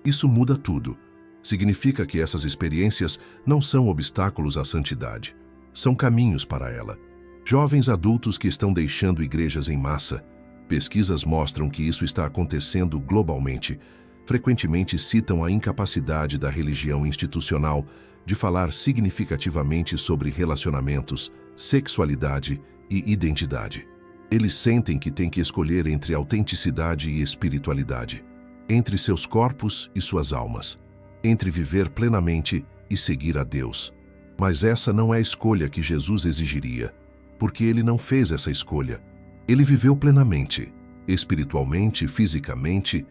isso muda tudo. Significa que essas experiências não são obstáculos à santidade, são caminhos para ela. Jovens adultos que estão deixando igrejas em massa, pesquisas mostram que isso está acontecendo globalmente, frequentemente citam a incapacidade da religião institucional de falar significativamente sobre relacionamentos, sexualidade e identidade. Eles sentem que têm que escolher entre autenticidade e espiritualidade, entre seus corpos e suas almas, entre viver plenamente e seguir a Deus. Mas essa não é a escolha que Jesus exigiria, porque ele não fez essa escolha. Ele viveu plenamente, espiritualmente, fisicamente,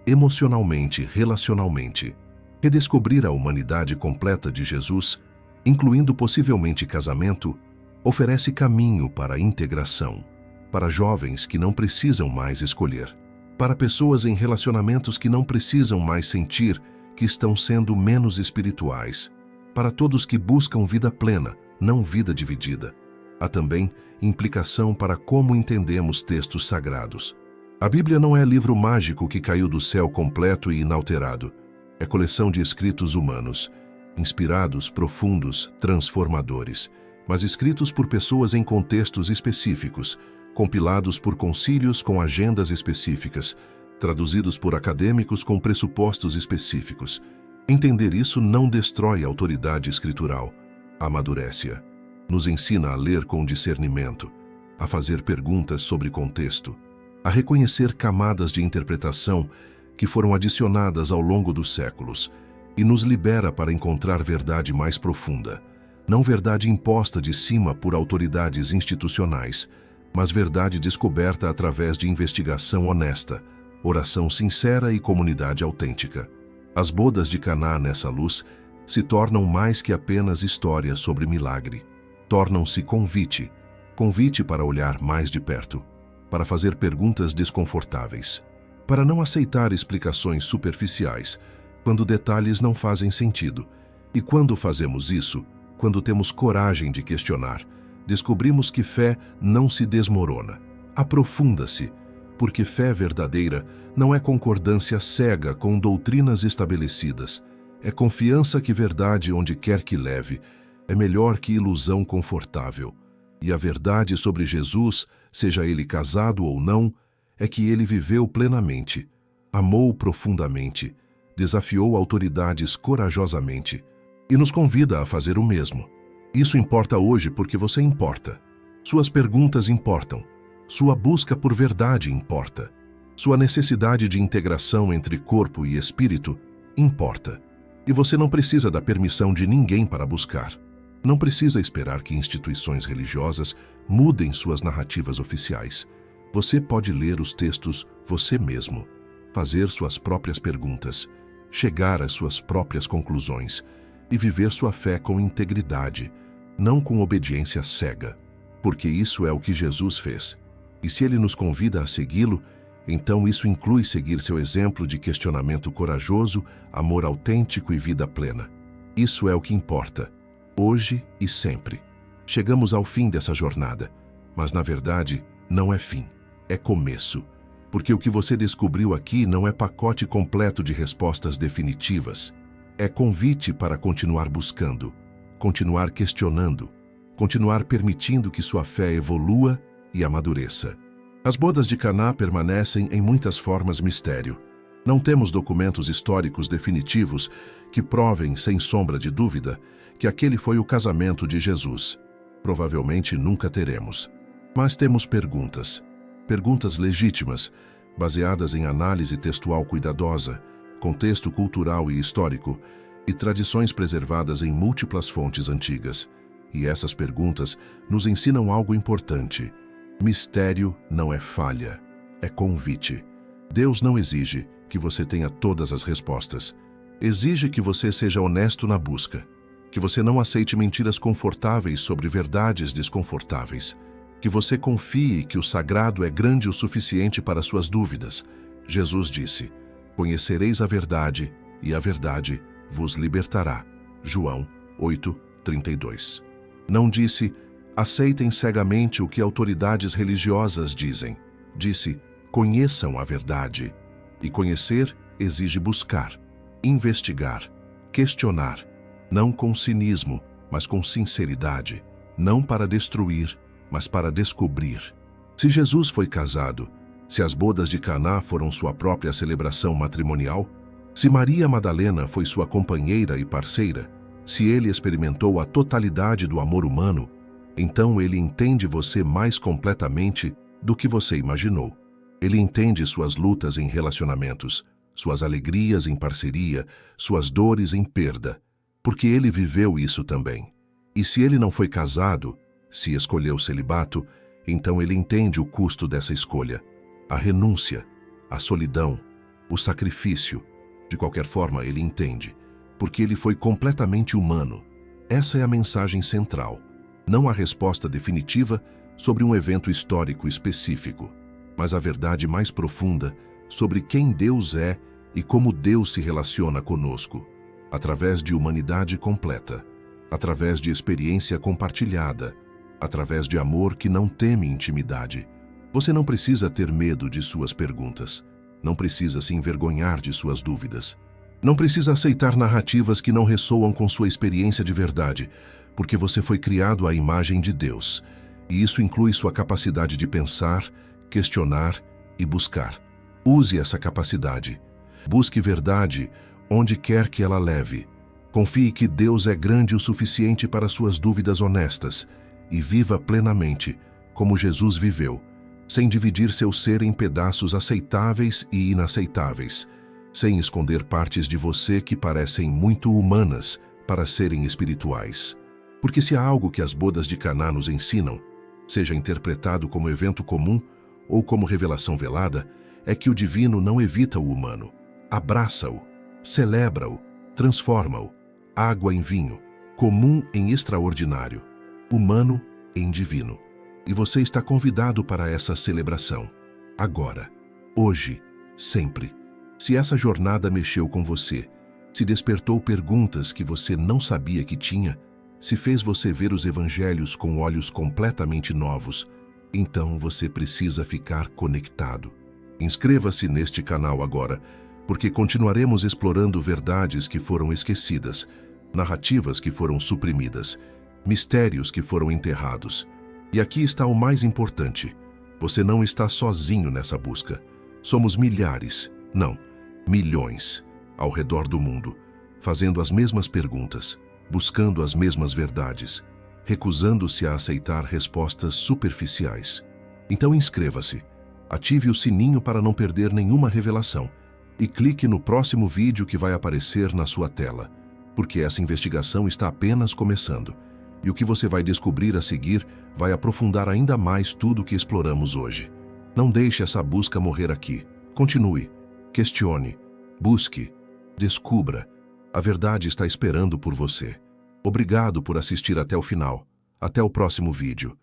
emocionalmente, relacionalmente. Redescobrir a humanidade completa de Jesus, incluindo possivelmente casamento, oferece caminho para a integração, para jovens que não precisam mais escolher. para pessoas em relacionamentos que não precisam mais sentir que estão sendo menos espirituais, para todos que buscam vida plena, não vida dividida. Há também implicação para como entendemos textos sagrados. A Bíblia não é livro mágico que caiu do céu completo e inalterado. É coleção de escritos humanos, inspirados, profundos, transformadores, mas escritos por pessoas em contextos específicos, compilados por concílios com agendas específicas, traduzidos por acadêmicos com pressupostos específicos. Entender isso não destrói a autoridade escritural, amadurece-a. Nos ensina a ler com discernimento, a fazer perguntas sobre contexto, a reconhecer camadas de interpretação que foram adicionadas ao longo dos séculos e nos libera para encontrar verdade mais profunda. Não verdade imposta de cima por autoridades institucionais, mas verdade descoberta através de investigação honesta, oração sincera e comunidade autêntica. As bodas de Caná nessa luz se tornam mais que apenas história sobre milagre. Tornam-se convite para olhar mais de perto, para fazer perguntas desconfortáveis, para não aceitar explicações superficiais, quando detalhes não fazem sentido. E quando fazemos isso, quando temos coragem de questionar, descobrimos que fé não se desmorona, aprofunda-se, porque fé verdadeira não é concordância cega com doutrinas estabelecidas, é confiança que verdade, onde quer que leve, é melhor que ilusão confortável. E a verdade sobre Jesus, seja ele casado ou não, é que ele viveu plenamente, amou profundamente, desafiou autoridades corajosamente e nos convida a fazer o mesmo. Isso importa hoje porque você importa. Suas perguntas importam. Sua busca por verdade importa. Sua necessidade de integração entre corpo e espírito importa. E você não precisa da permissão de ninguém para buscar. Não precisa esperar que instituições religiosas mudem suas narrativas oficiais. Você pode ler os textos você mesmo, fazer suas próprias perguntas, chegar às suas próprias conclusões e viver sua fé com integridade, não com obediência cega, porque isso é o que Jesus fez. E se ele nos convida a segui-lo, então isso inclui seguir seu exemplo de questionamento corajoso, amor autêntico e vida plena. Isso é o que importa, hoje e sempre. Chegamos ao fim dessa jornada, mas na verdade não é fim, é começo. Porque o que você descobriu aqui não é pacote completo de respostas definitivas. É convite para continuar buscando, continuar questionando, continuar permitindo que sua fé evolua e amadureça. As bodas de Caná permanecem em muitas formas mistério. Não temos documentos históricos definitivos que provem, sem sombra de dúvida, que aquele foi o casamento de Jesus. Provavelmente nunca teremos. Mas temos perguntas legítimas, baseadas em análise textual cuidadosa, contexto cultural e histórico, e tradições preservadas em múltiplas fontes antigas. E essas perguntas nos ensinam algo importante. Mistério não é falha, é convite. Deus não exige que você tenha todas as respostas. Exige que você seja honesto na busca, que você não aceite mentiras confortáveis sobre verdades desconfortáveis, que você confie que o sagrado é grande o suficiente para suas dúvidas. Jesus disse: "Conhecereis a verdade, e a verdade vos libertará." João 8:32. Não disse: "Aceitem cegamente o que autoridades religiosas dizem." Disse: "Conheçam a verdade." E conhecer exige buscar, investigar, questionar, não com cinismo, mas com sinceridade, não para destruir, mas para descobrir. Se Jesus foi casado, se as bodas de Caná foram sua própria celebração matrimonial, se Maria Madalena foi sua companheira e parceira, se ele experimentou a totalidade do amor humano, então ele entende você mais completamente do que você imaginou. Ele entende suas lutas em relacionamentos, suas alegrias em parceria, suas dores em perda, porque ele viveu isso também. E se ele não foi casado, se escolheu celibato, então ele entende o custo dessa escolha, a renúncia, a solidão, o sacrifício. De qualquer forma, ele entende, porque ele foi completamente humano. Essa é a mensagem central, não a resposta definitiva sobre um evento histórico específico, mas a verdade mais profunda sobre quem Deus é e como Deus se relaciona conosco, através de humanidade completa, através de experiência compartilhada, através de amor que não teme intimidade. Você não precisa ter medo de suas perguntas, não precisa se envergonhar de suas dúvidas, não precisa aceitar narrativas que não ressoam com sua experiência de verdade, porque você foi criado à imagem de Deus, e isso inclui sua capacidade de pensar, questionar e buscar. Use essa capacidade. Busque verdade onde quer que ela leve. Confie que Deus é grande o suficiente para suas dúvidas honestas e viva plenamente, como Jesus viveu, sem dividir seu ser em pedaços aceitáveis e inaceitáveis, sem esconder partes de você que parecem muito humanas para serem espirituais. Porque se há algo que as bodas de Caná nos ensinam, seja interpretado como evento comum ou como revelação velada, é que o divino não evita o humano, abraça-o, celebra-o, transforma-o, água em vinho, comum em extraordinário, humano em divino. E você está convidado para essa celebração, agora, hoje, sempre. Se essa jornada mexeu com você, se despertou perguntas que você não sabia que tinha, se fez você ver os evangelhos com olhos completamente novos, então você precisa ficar conectado. Inscreva-se neste canal agora, porque continuaremos explorando verdades que foram esquecidas, narrativas que foram suprimidas, mistérios que foram enterrados. E aqui está o mais importante: você não está sozinho nessa busca. Somos milhares, não, milhões, ao redor do mundo, fazendo as mesmas perguntas, buscando as mesmas verdades, recusando-se a aceitar respostas superficiais. Então inscreva-se, ative o sininho para não perder nenhuma revelação e clique no próximo vídeo que vai aparecer na sua tela, porque essa investigação está apenas começando. E o que você vai descobrir a seguir vai aprofundar ainda mais tudo o que exploramos hoje. Não deixe essa busca morrer aqui. Continue, questione, busque, descubra. A verdade está esperando por você. Obrigado por assistir até o final. Até o próximo vídeo.